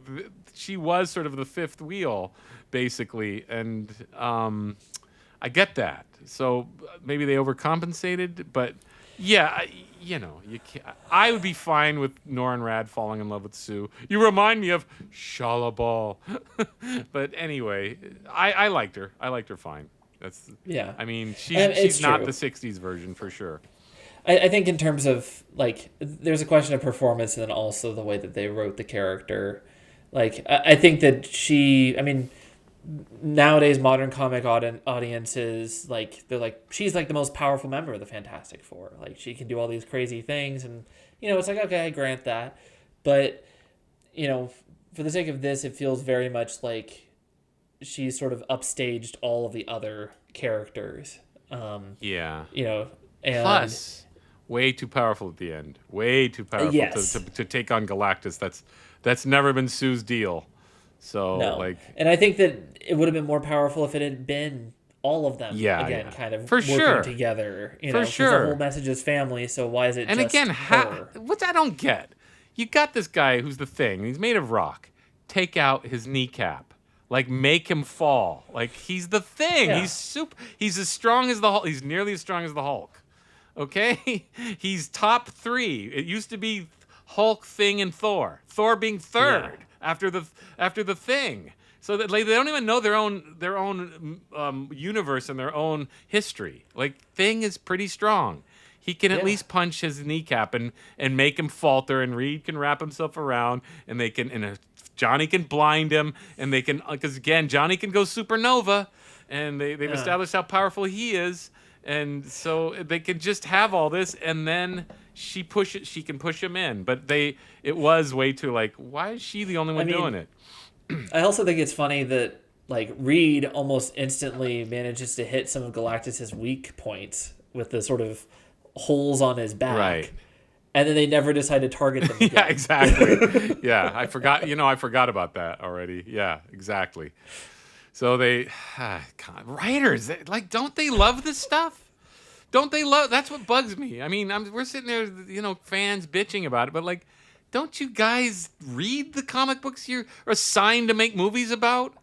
she was sort of the fifth wheel basically. And I get that. So maybe they overcompensated, but yeah, you know, you can't, I would be fine with Nora and Rad falling in love with Sue. You remind me of Shalabal. But anyway, I liked her. I liked her fine. That's I mean, she's not the 60s version for sure. I think in terms of, like, there's a question of performance and then also the way that they wrote the character. Like, I think that nowadays modern comic audiences, like, they're like, she's like the most powerful member of the Fantastic Four. Like, she can do all these crazy things, and, you know, it's like, okay, I grant that. But, you know, for the sake of this, it feels very much like she's sort of upstaged all of the other characters. You know, and plus way too powerful at the end. Way too powerful to take on Galactus. That's never been Sue's deal. So and I think that it would have been more powerful if it had been all of them kind of working together. You know, because the whole message is family. So why is it? And just again, her? What I don't get, you got this guy who's the Thing. He's made of rock. Take out his kneecap, like make him fall. Like he's the Thing. Yeah. He's as strong as the Hulk. He's nearly as strong as the Hulk. Okay, he's top 3. It used to be Hulk, Thing, and Thor. Thor being third. Yeah. After the Thing, so that like they don't even know their own universe and their own history. Like Thing is pretty strong. He can at least punch his kneecap and make him falter, and Reed can wrap himself around, and they can Johnny can blind him, and they can, because again Johnny can go supernova, and they've established how powerful he is, and so they can just have all this, and then she can push him in, but it was way too like, why is she the only one doing it? I also think it's funny that like Reed almost instantly manages to hit some of Galactus's weak points with the sort of holes on his back, right? And then they never decide to target them again. Yeah, exactly. Yeah, I forgot about that already. Yeah, exactly. So writers, like, don't they love this stuff? Don't they love? That's what bugs me. I mean, we're sitting there, you know, fans bitching about it, but like, don't you guys read the comic books you're assigned to make movies about?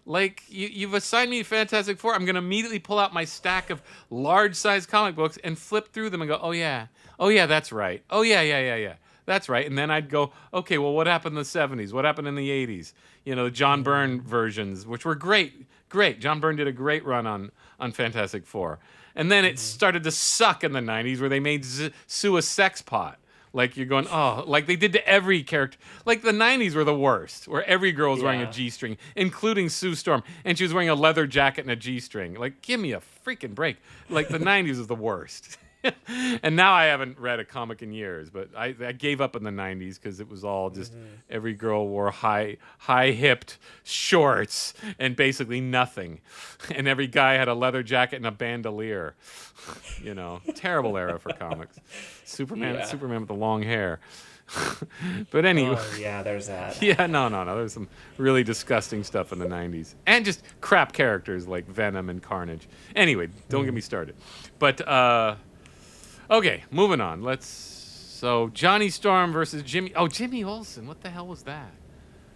Like, you've assigned me Fantastic Four. I'm gonna immediately pull out my stack of large-sized comic books and flip through them and go, oh yeah, that's right. Oh yeah, that's right. And then I'd go, okay, well, what happened in the 70s? What happened in the 80s? You know, the John Byrne versions, which were great. John Byrne did a great run on Fantastic Four. And then it started to suck in the 90s where they made Sue a sex pot. Like, you're going, oh, like they did to every character. Like, the 90s were the worst, where every girl was wearing a G-string, including Sue Storm. And she was wearing a leather jacket and a G-string. Like, give me a freaking break. Like, the 90s was the worst. And now I haven't read a comic in years, but I gave up in the 90s because it was all just every girl wore high-hipped shorts and basically nothing. And every guy had a leather jacket and a bandolier. You know, terrible era for comics. Superman with the long hair. But anyway. Oh, yeah, there's that. Yeah, no. There's some really disgusting stuff in the 90s. And just crap characters like Venom and Carnage. Anyway, don't get me started. But, okay, moving on. So Johnny Storm versus Jimmy. Oh, Jimmy Olsen. What the hell was that?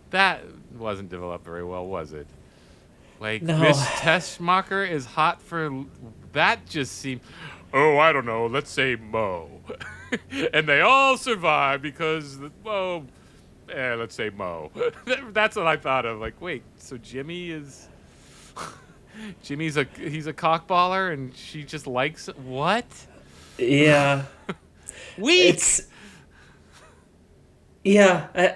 That wasn't developed very well, was it? Like, no. Miss Teschmacher is hot for... That just seemed... Oh, I don't know. Let's say Mo. And they all survive because... let's say Mo. That's what I thought of. Like, wait, so Jimmy is... Jimmy's he's a cockballer and she just likes... What? Yeah. Weak! I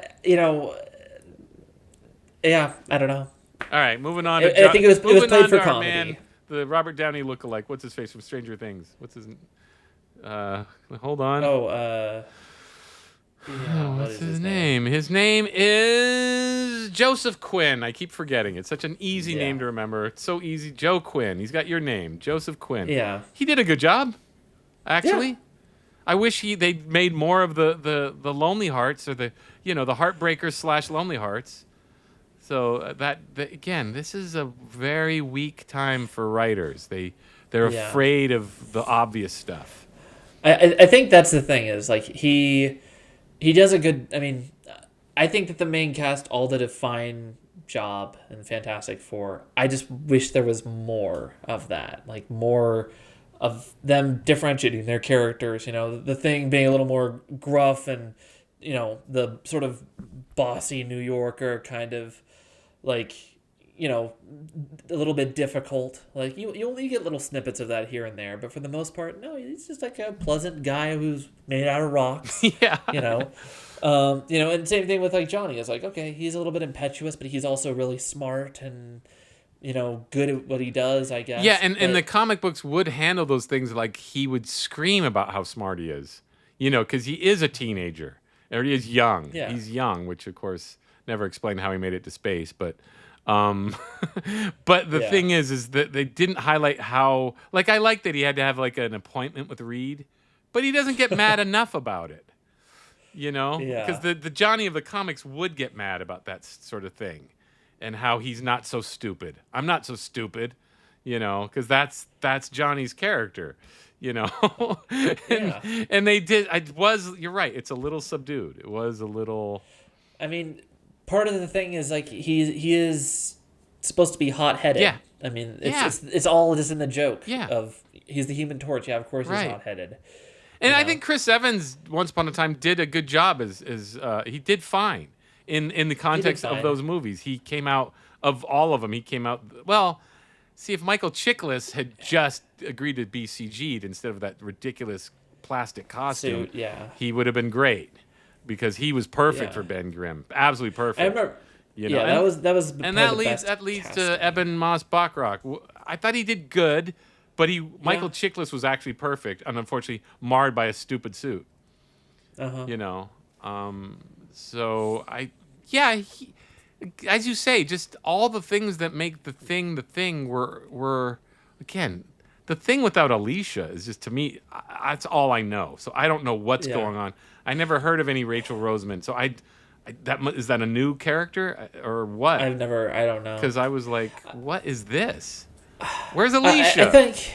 don't know. All right, moving on. I think it was played for comedy. Man, the Robert Downey lookalike. What's his face from Stranger Things? What's his? Hold on. Yeah, What's his name? His name is Joseph Quinn. I keep forgetting. It's such an easy name to remember. It's so easy. Joe Quinn. He's got your name, Joseph Quinn. Yeah. He did a good job, actually. Yeah. I wish they made more of the Lonely Hearts or the Heartbreakers / Lonely Hearts. So again, this is a very weak time for writers. They're afraid of the obvious stuff. I think that's the thing is like he does a good. I mean, I think that the main cast all did a fine job in Fantastic Four. I just wish there was more of that, like more of them differentiating their characters. The Thing being a little more gruff and the sort of bossy New Yorker kind of like a little bit difficult. Like you only get little snippets of that here and there, but for the most part, no, he's just like a pleasant guy who's made out of rocks. Yeah. And same thing with like Johnny. It's like, okay, he's a little bit impetuous, but he's also really smart and good at what he does, I guess. Yeah, and the comic books would handle those things like he would scream about how smart he is. Because he is a teenager. Or he is young. Yeah. He's young, which of course never explained how he made it to space, but but the thing is that they didn't highlight how, like, I like that he had to have like an appointment with Reed, but he doesn't get mad enough about it, because the Johnny of the comics would get mad about that sort of thing and how he's not so stupid. I'm not so stupid, because that's Johnny's character, and they did. You're right. It's a little subdued. It was a little. I mean, part of the thing is like he is supposed to be hot-headed. Yeah. I mean, it's all just in the joke of he's the Human Torch. Yeah, of course he's hot-headed. And I think Chris Evans, Once Upon a Time, did a good job. As he did fine in the context of those movies. He came out of all of them. He came out well. See, if Michael Chiklis had just agreed to be CG'd instead of that ridiculous plastic costume, he would have been great. Because he was perfect for Ben Grimm, absolutely perfect. I remember, that was, and that leads to Ebon Moss Bachrach. I thought he did good, but Michael Chiklis was actually perfect, and unfortunately marred by a stupid suit. So as you say, just all the things that make the thing were again. The Thing without Alicia is just, to me, that's all I know. So I don't know what's going on. I never heard of any Rachel Roseman. So is that a new character or what? I don't know. Because I was like, what is this? Where's Alicia? I think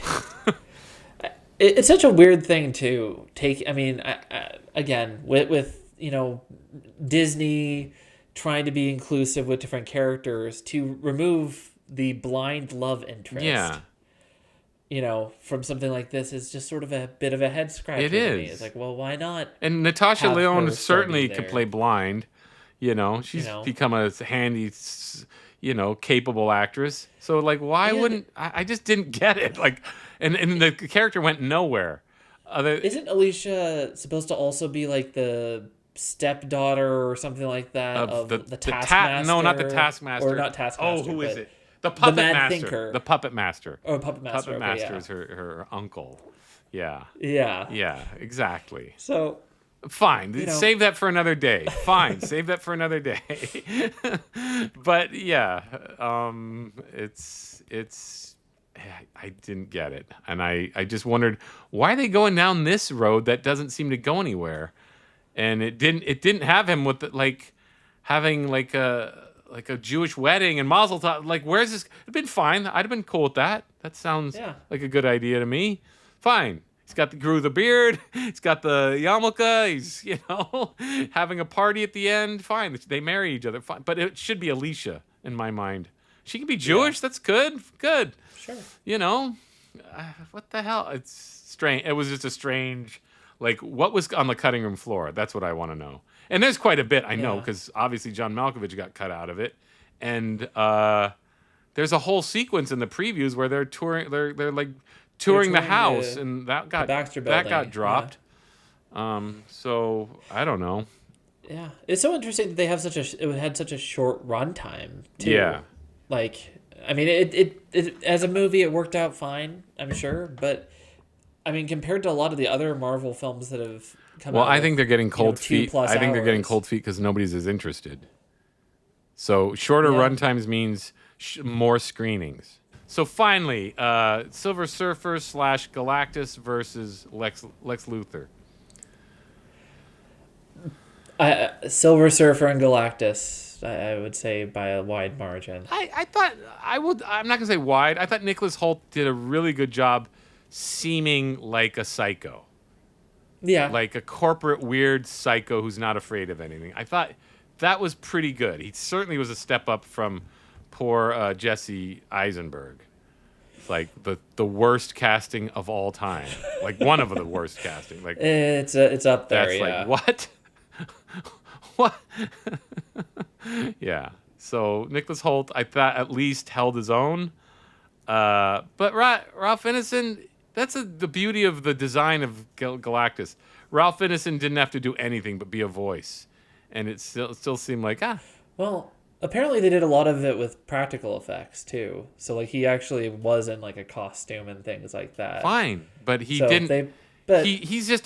it's such a weird thing to take. I mean, again, with Disney trying to be inclusive with different characters, to remove the blind love interest. Yeah. From something like this is just sort of a bit of a head scratcher. It is. To me. It's like, well, why not? And Natasha Lyonne certainly could play blind. She's become a handy, capable actress. So, like, why wouldn't I just didn't get it? Like, and the character went nowhere. Isn't Alicia supposed to also be like the stepdaughter or something like that of the Taskmaster? No, not the Taskmaster. Or not Taskmaster. Oh, who is it? The Puppet Master. Thinker. The Puppet Master. Oh, Puppet Master. Puppet Master is her uncle. Yeah. Yeah. Yeah, exactly. So. Fine. Save that for another day. Fine. Save that for another day. But yeah, I didn't get it. And I just wondered, why are they going down this road that doesn't seem to go anywhere? And it didn't have him with having like a Jewish wedding and Mazel Tov. Like, where's this? It'd been fine. I'd have been cool with that. That sounds like a good idea to me. Fine. He's got grew the beard. He's got the yarmulke. He's, having a party at the end. Fine. They marry each other. Fine. But it should be Alicia in my mind. She can be Jewish. Yeah. That's good. Good. Sure. What the hell? It's strange. It was just a strange, like, what was on the cutting room floor? That's what I want to know. And there's quite a bit, I know, because obviously John Malkovich got cut out of it. And there's a whole sequence in the previews where they're touring. They're like touring the house, and that got dropped. Yeah. So I don't know. Yeah, it's so interesting that they have it had such a short runtime too. Yeah. Like, I mean, it as a movie it worked out fine, I'm sure, but I mean, compared to a lot of the other Marvel films that have come Well, out. I think they're getting cold 2+ feet. I think they're getting hours. cold feet because nobody's as interested. So shorter Yeah. runtimes means more screenings. So finally, Silver Surfer / Galactus versus Lex Luthor. Silver Surfer and Galactus, I would say by a wide margin. I thought I'm not gonna say wide. I thought Nicholas Hoult did a really good job seeming like a psycho. Yeah. Like a corporate weird psycho who's not afraid of anything. I thought that was pretty good. He certainly was a step up from poor Jesse Eisenberg. Like the worst casting of all time. Like one of the worst casting. Like It's up there. that's Yeah. like what? What? Yeah. So Nicholas Hoult, I thought at least held his own. But Ralph Ineson, that's the beauty of the design of Galactus. Ralph Ineson didn't have to do anything but be a voice, and it still seemed like Well, apparently they did a lot of it with practical effects too. So like he actually was in like a costume and things like that. fine, but he So didn't. but He's just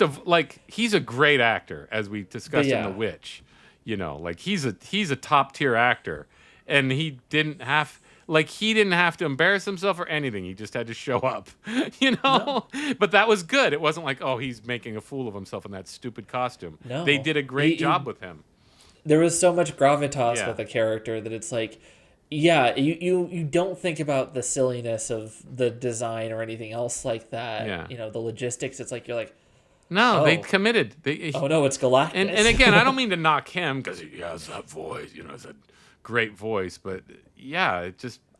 he's a great actor, as we discussed in yeah. The Witch. You know, like he's a top tier actor, and he didn't have to embarrass himself or anything. He just had to show up, you know. No. But that was good. It wasn't like, oh, he's making a fool of himself in that stupid costume. No. They did a great job with him. There was so much gravitas Yeah. with the character that it's like, yeah, you don't think about the silliness of the design or anything else like that. Yeah. You know, the logistics. It's like you're like, No, they Oh. committed. oh no, it's Galactus. And again, I don't mean to knock him because he has that voice, you know, it's a great voice. But yeah,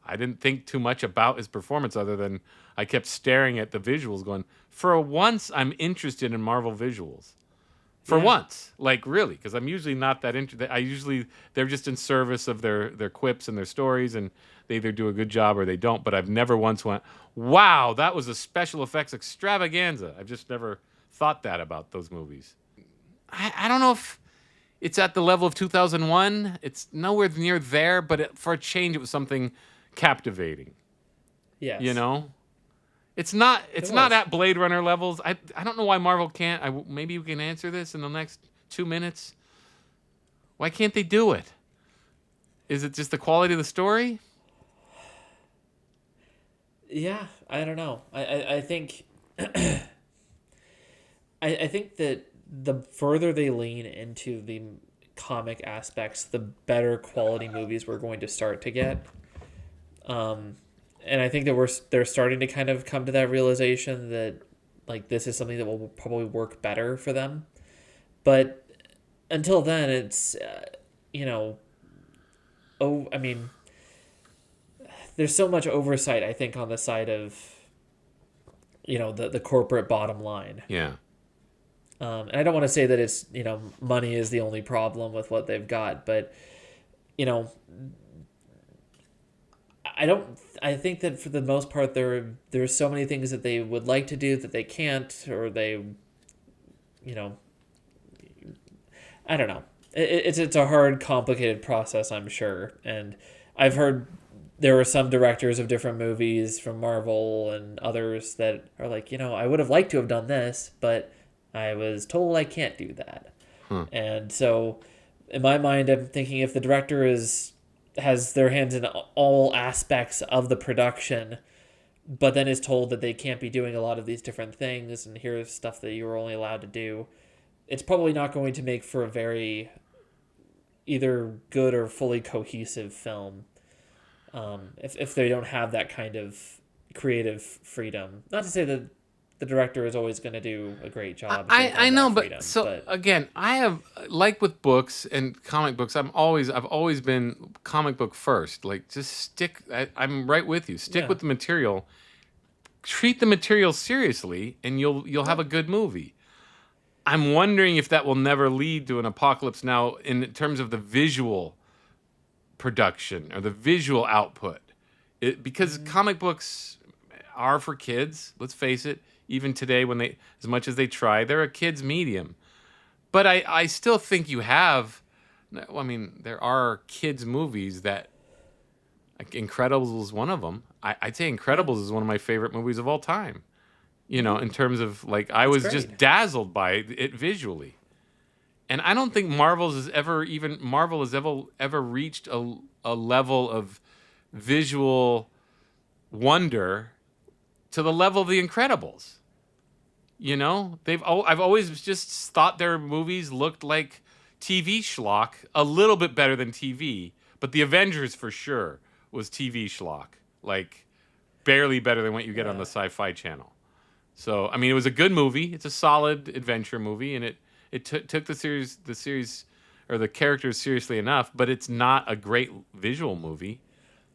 I didn't think too much about his performance other than I kept staring at the visuals going, for once, I'm interested in Marvel visuals. For Yeah. once, like really, because I'm usually not that interested. They're just in service of their quips and their stories, and they either do a good job or they don't. But I've never once went, wow, that was a special effects extravaganza. I've just never thought that about those movies. I don't know if it's at the level of 2001. It's nowhere near there, but for a change, it was something captivating. yes. You know, it's not was. at Blade Runner levels. I don't know why Marvel can't. Maybe you can answer this in the next 2 minutes. Why can't they do it? Is it just the quality of the story? Yeah, I don't know. I think I think that the further they lean into the comic aspects, the better quality movies we're going to start to get. And I think that they're starting to kind of come to that realization that like this is something that will probably work better for them. But until then, it's I mean, there's so much oversight, I think, on the side of the corporate bottom line. Yeah. And I don't want to say that it's money is the only problem with what they've got, but I think that for the most part there's so many things that they would like to do that they can't, or they I don't know. It's a hard, complicated process, I'm sure. And I've heard there were some directors of different movies from Marvel and others that are like, I would have liked to have done this, but I was told I can't do that. And so in my mind, I'm thinking if the director has their hands in all aspects of the production, but then is told that they can't be doing a lot of these different things, and here's stuff that you're only allowed to do, it's probably not going to make for a very either good or fully cohesive film. If they don't have that kind of creative freedom. Not to say that the director is always going to do a great job. I know, but again, I have, like with books and comic books, I've always been comic book first. Like, just stick. I'm right with you. Stick with the material. Treat the material seriously, and you'll have a good movie. I'm wondering if that will never lead to an apocalypse now in terms of the visual production or the visual output. Because comic books are for kids, let's face it. Even today, when they, as much as they try, they're a kid's medium. But I still think you have, I mean, there are kids' movies that, like Incredibles is one of them. I'd say Incredibles is one of my favorite movies of all time. You know, in terms of like, I was great. just dazzled by it visually. And I don't think Marvel has ever reached a level of visual wonder to the level of The Incredibles. You know, I've always just thought their movies looked like TV schlock, a little bit better than TV, but The Avengers for sure was TV schlock, like barely better than what you get on the Sci-Fi Channel. So, I mean, it was a good movie. It's a solid adventure movie, and it took the series or the characters seriously enough, but it's not a great visual movie,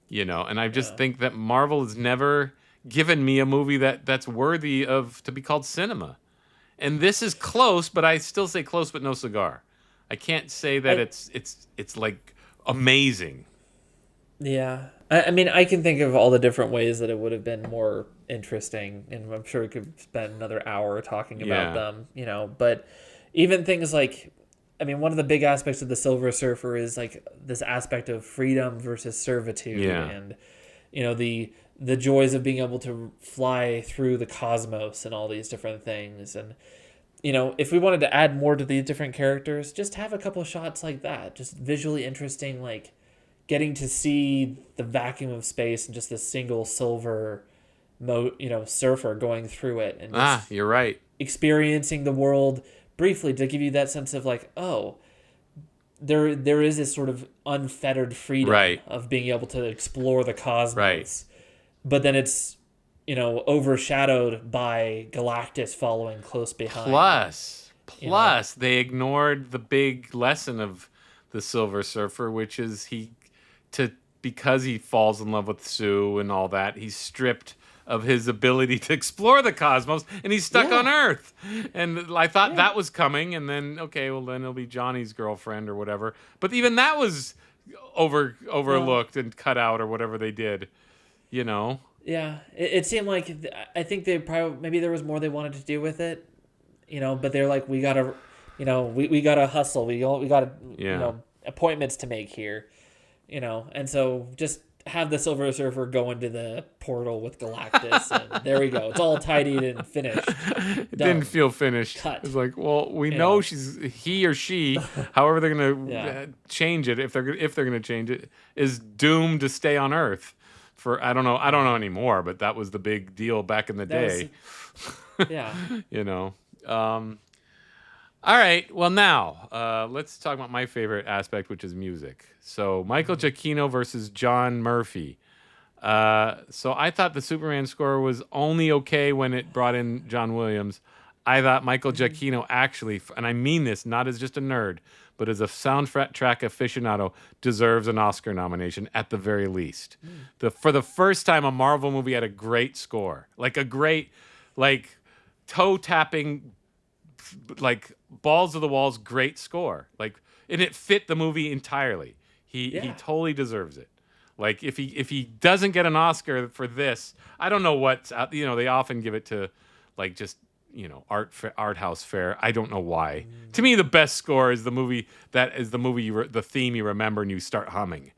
you know. And I just think that Marvel has never given me a movie that's worthy of to be called cinema. And this is close, but I still say close but no cigar. I can't say that it's like amazing. Yeah. I mean, I can think of all the different ways that it would have been more interesting, and I'm sure we could spend another hour talking about them, you know, but even things like, I mean, one of the big aspects of the Silver Surfer is like this aspect of freedom versus servitude, and, you know, the joys of being able to fly through the cosmos and all these different things. And, you know, if we wanted to add more to these different characters, just have a couple shots like that, just visually interesting, like getting to see the vacuum of space and just this single silver surfer going through it, and just you're right, experiencing the world briefly to give you that sense of like, oh, there is this sort of unfettered freedom of being able to explore the cosmos, but then it's, you know, overshadowed by Galactus following close behind. Plus, they ignored the big lesson of the Silver Surfer, which is because he falls in love with Sue and all that, he's stripped of his ability to explore the cosmos, and he's stuck on Earth. And I thought that was coming, and then, okay, well, then he'll be Johnny's girlfriend or whatever. But even that was overlooked and cut out or whatever they did, you know? Yeah, it seemed like, I think they probably, maybe there was more they wanted to do with it, you know, but they're like, we gotta, you know, we gotta hustle, we gotta, you know, appointments to make here, you know, and so just have the Silver Surfer go into the portal with Galactus, and there we go. It's all tidied and finished. It didn't feel finished. Cut. It's like, well, we know he or she, however they're gonna change it, if they're gonna change it, is doomed to stay on Earth for I don't know anymore, but that was the big deal back in the day. You know. All right. Well, now let's talk about my favorite aspect, which is music. So Michael Giacchino versus John Murphy. So I thought the Superman score was only okay when it brought in John Williams. I thought Michael Giacchino actually, and I mean this not as just a nerd, but as a soundtrack aficionado, deserves an Oscar nomination at the very least. For the first time, a Marvel movie had a great score, like a great, like toe-tapping, like balls to the walls, great score. Like, and it fit the movie entirely. He totally deserves it. Like if he doesn't get an Oscar for this, I don't know what, you know, they often give it to like just, you know, art house fare. I don't know why. To me, the best score is the movie the theme you remember and you start humming.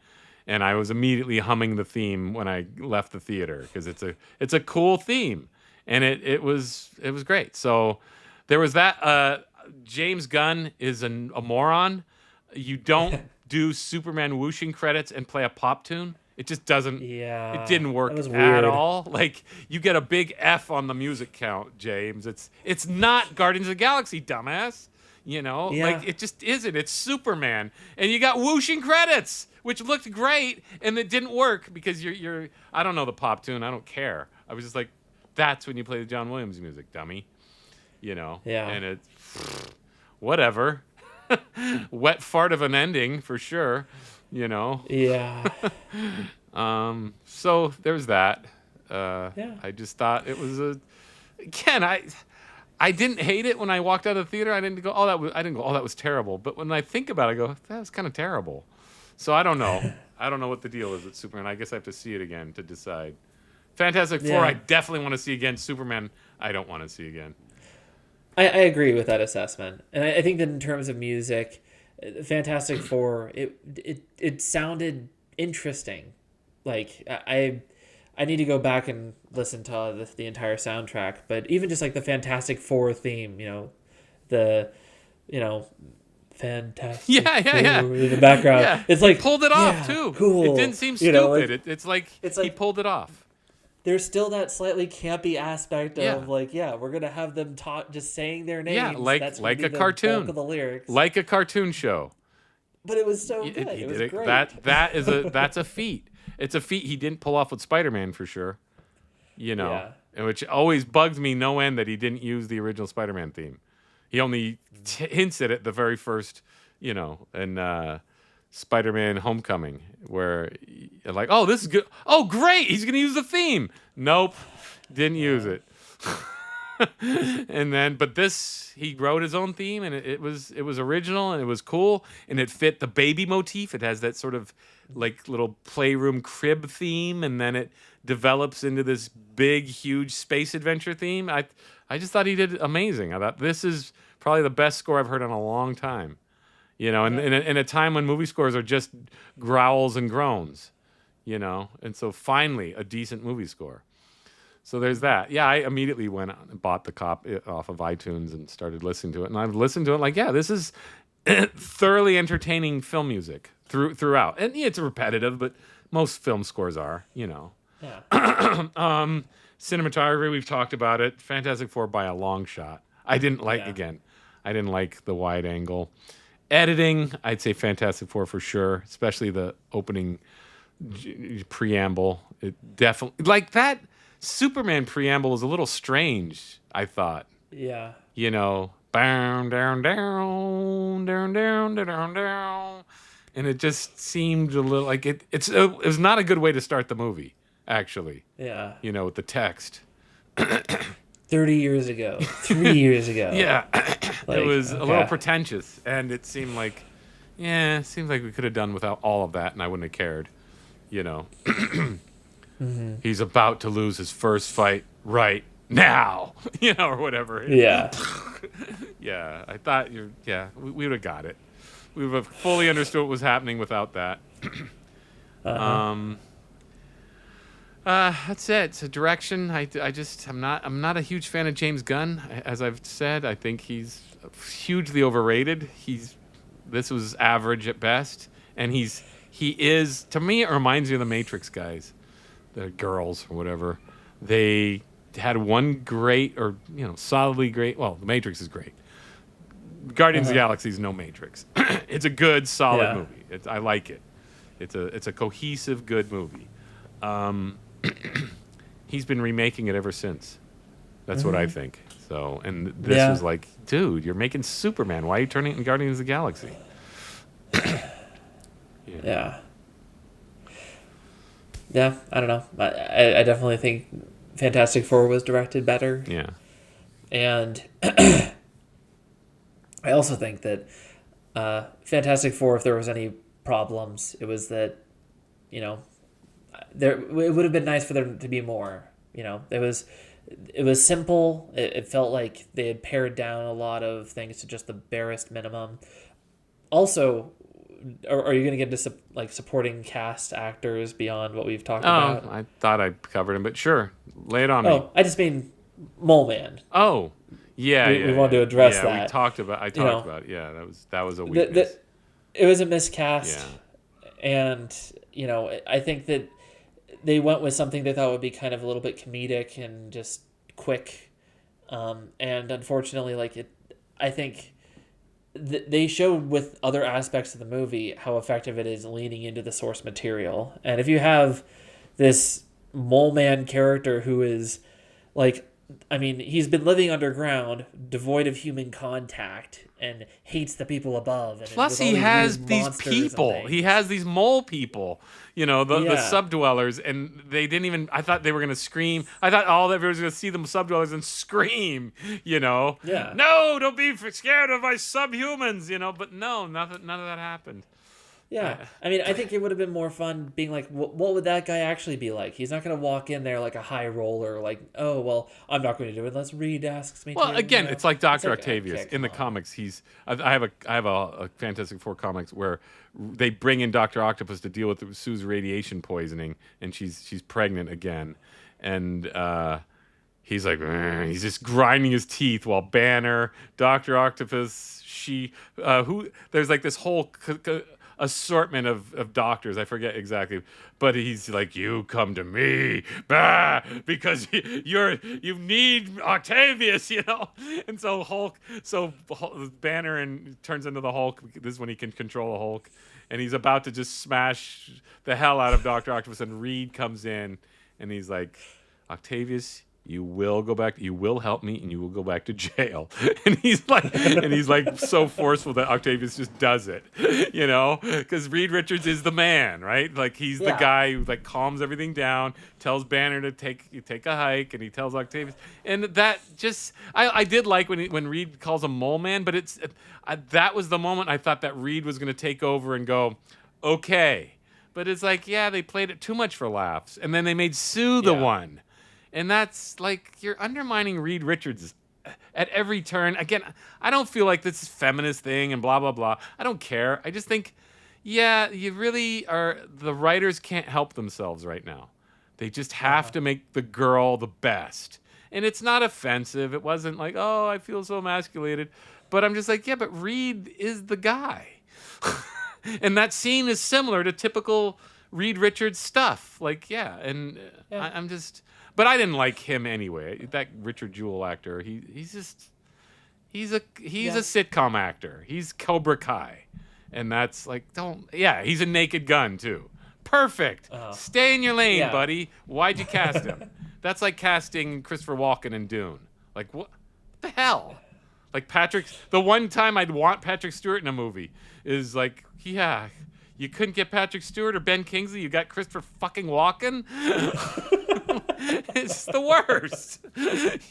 And I was immediately humming the theme when I left the theater because it's a cool theme, and it was great. So there was that. James Gunn is a moron. You don't do Superman whooshing credits and play a pop tune. It just doesn't. Yeah, it didn't work at all. Like, you get a big F on the music count, James. It's not Guardians of the Galaxy, dumbass. You know, like it just isn't. It's Superman, and you got whooshing credits, which looked great, and it didn't work because you're. I don't know the pop tune. I don't care. I was just like, that's when you play the John Williams music, dummy. You know. Yeah. And it's whatever. Wet fart of an ending for sure. You know. Yeah. So there's that. I just thought it was again, I didn't hate it when I walked out of the theater. I didn't go, that was terrible. But when I think about it, I go, that was kind of terrible. So I don't know. I don't know what the deal is with Superman. I guess I have to see it again to decide. Fantastic Four, I definitely want to see again. Superman, I don't want to see again. I agree with that assessment. And I think that in terms of music, Fantastic Four, it sounded interesting. Like I I need to go back and listen to the entire soundtrack. But even just like the Fantastic Four theme, Fantastic Yeah. Four in the background. Yeah. It's like he pulled it off too. Cool. It didn't seem stupid. Like, it's like it's he like pulled it off. there's still that slightly campy aspect of Yeah. we're gonna have them just saying their names. Yeah, That's like gonna a be the cartoon. bulk of the lyrics. Like a cartoon show. But it was so He good. It was did great. That's a feat. It's a feat he didn't pull off with Spider-Man for sure. Yeah. And which always bugs me no end that he didn't use the original Spider-Man theme. He only hints at it the very first, in Spider-Man Homecoming, where like, oh, this is good. Oh, great, he's gonna use the theme. Nope, didn't use it. And then, but he wrote his own theme, and it was original, and it was cool, and it fit the baby motif. It has that sort of like little playroom crib theme, and then it develops into this big, huge space adventure theme. I just thought he did amazing. I thought this is probably the best score I've heard in a long time. In a time when movie scores are just growls and groans, and so finally a decent movie score. So there's that. Yeah, I immediately went out and bought the copy off of iTunes and started listening to it. And I've listened to it like, yeah, this is thoroughly entertaining film music throughout. And yeah, it's repetitive, but most film scores are, Yeah. Cinematography, we've talked about it. Fantastic Four by a long shot. I didn't like the wide angle. Editing, I'd say Fantastic Four for sure, especially the opening preamble. It definitely, like that Superman preamble was a little strange, I thought. Yeah. Down, down, down, down, down, down, down. And it just seemed a little like it was not a good way to start the movie, actually. Yeah. With the text. 30 years ago. 3 years ago. Yeah. It was a little pretentious, and it seemed like, it seems like we could have done without all of that, and I wouldn't have cared. Mm-hmm. He's about to lose his first fight right now, or whatever. Yeah. Yeah, I thought we would have got it. We would have fully understood what was happening without that. That's it. It's a direction. I'm not a huge fan of James Gunn, as I've said. I think he's hugely overrated. This was average at best, and he is, to me, it reminds me of the Matrix guys, the girls or whatever. They had one great or solidly great. Well, the Matrix is great. Guardians of the Galaxy is no Matrix. It's a good, solid movie. I like it. It's a cohesive, good movie. He's been remaking it ever since. That's what I think. So, and this was like, dude, you're making Superman. Why are you turning it in Guardians of the Galaxy? Yeah. Yeah, I don't know. I definitely think Fantastic Four was directed better. Yeah. And I also think that Fantastic Four, if there was any problems, it was that, it would have been nice for there to be more. It was simple. It felt like they had pared down a lot of things to just the barest minimum. Also, are you going to get into supporting cast actors beyond what we've talked about? I thought I covered him, but sure, lay it on me. Oh, I just mean Mole Man. Oh, yeah, we wanted to address that. I talked about it. Yeah, that was a weakness. It was a miscast. Yeah. And, I think that they went with something they thought would be kind of a little bit comedic and just quick. And unfortunately, I think they showed with other aspects of the movie how effective it is leaning into the source material. And if you have this Mole Man character who is he's been living underground, devoid of human contact, and hates the people above. And plus, he has these people. He has these mole people, the subdwellers, and they didn't even. I thought they were going to scream. I thought all everyone was going to see them subdwellers and scream, Yeah. No, don't be scared of my subhumans, But no, none of that happened. Yeah, I mean, I think it would have been more fun being like, what would that guy actually be like? He's not going to walk in there like a high roller, like, oh, well, I'm not going to do it unless Reed asks me to. Well, again, it's like Dr. It's like, Octavius. okay, In the come on. comics, I have a Fantastic Four comics where they bring in Dr. Octopus to deal with Sue's radiation poisoning, and she's pregnant again. And he's like, he's just grinding his teeth while Banner, Dr. Octopus, there's like this whole assortment of doctors. I forget exactly, but he's like, you come to me, bah, because you need Octavius, And so Banner and turns into the Hulk. This is when he can control the Hulk, and he's about to just smash the hell out of Dr. Octopus, and Reed comes in, and he's like, Octavius, you will go back. You will help me, and you will go back to jail. And he's like so forceful that Octavius just does it, because Reed Richards is the man, right? Like he's the guy who like calms everything down, tells Banner to take a hike, and he tells Octavius, and that just I did like when Reed calls him Mole Man, but that was the moment I thought that Reed was going to take over and go, okay, but it's like they played it too much for laughs, and then they made Sue the one. And that's like, you're undermining Reed Richards at every turn. Again, I don't feel like this is feminist thing and blah, blah, blah. I don't care. I just think, you really are, the writers can't help themselves right now. They just have to make the girl the best. And it's not offensive. It wasn't like, oh, I feel so emasculated. But I'm just like, but Reed is the guy. And that scene is similar to typical Reed Richards stuff. Like, I'm just... But I didn't like him anyway. That Richard Jewell actor, he's a sitcom actor. He's Cobra Kai, and that's like he's a Naked Gun too. Perfect. Stay in your lane, buddy. Why'd you cast him? That's like casting Christopher Walken in Dune. Like what the hell? Like the one time I'd want Patrick Stewart in a movie is like you couldn't get Patrick Stewart or Ben Kingsley. You got Christopher fucking Walken. It's the worst. It's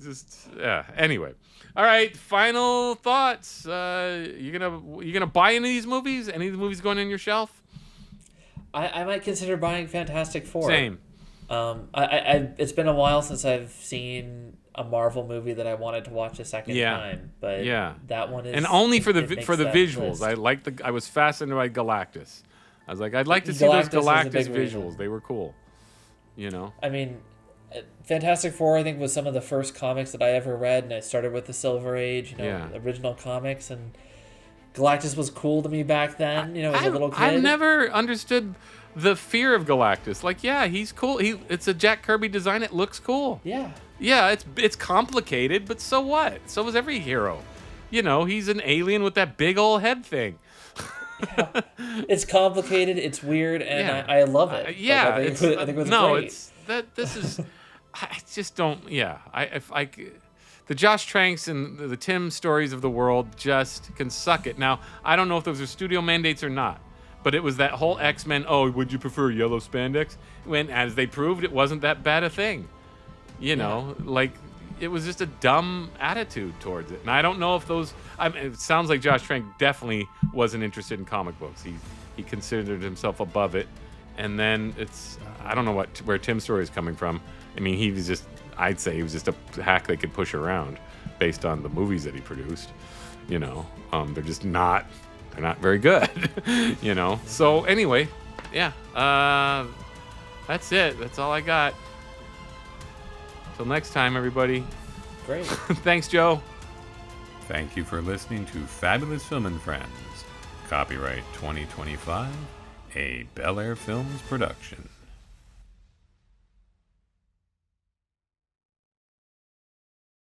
just Anyway, all right. Final thoughts. You gonna buy any of these movies? Any of the movies going in your shelf? I might consider buying Fantastic Four. Same. It's been a while since I've seen a Marvel movie that I wanted to watch a second time, but that one is, and only for the visuals. List. I was fascinated by Galactus. I was like, I'd like to see those Galactus visuals. Reason. They were cool. I mean, Fantastic Four, I think, was some of the first comics that I ever read, and I started with the Silver Age, original comics, and Galactus was cool to me back then, as a little kid. I've never understood the fear of Galactus. Like, he's cool. It's a Jack Kirby design. It looks cool. Yeah. Yeah, it's complicated, but so what? So is every hero. He's an alien with that big old head thing. It's complicated, it's weird, and I love it. I think it was great. This is I just don't the Josh Tranks and the Tim Stories of the world just can suck it. Now, I don't know if those are studio mandates or not, but it was that whole X-Men, would you prefer yellow spandex? When, as they proved, it wasn't that bad a thing. It was just a dumb attitude towards it. And I don't know if it sounds like Josh Trank definitely wasn't interested in comic books. He considered himself above it. And then I don't know where Tim's Story is coming from. I mean, I'd say he was just a hack they could push around based on the movies that he produced. They're just not very good, So anyway, that's it. That's all I got. Till next time, everybody. Great. Thanks, Joe. Thank you for listening to Fabulous Film and Friends. Copyright 2025, a Bel Air Films production.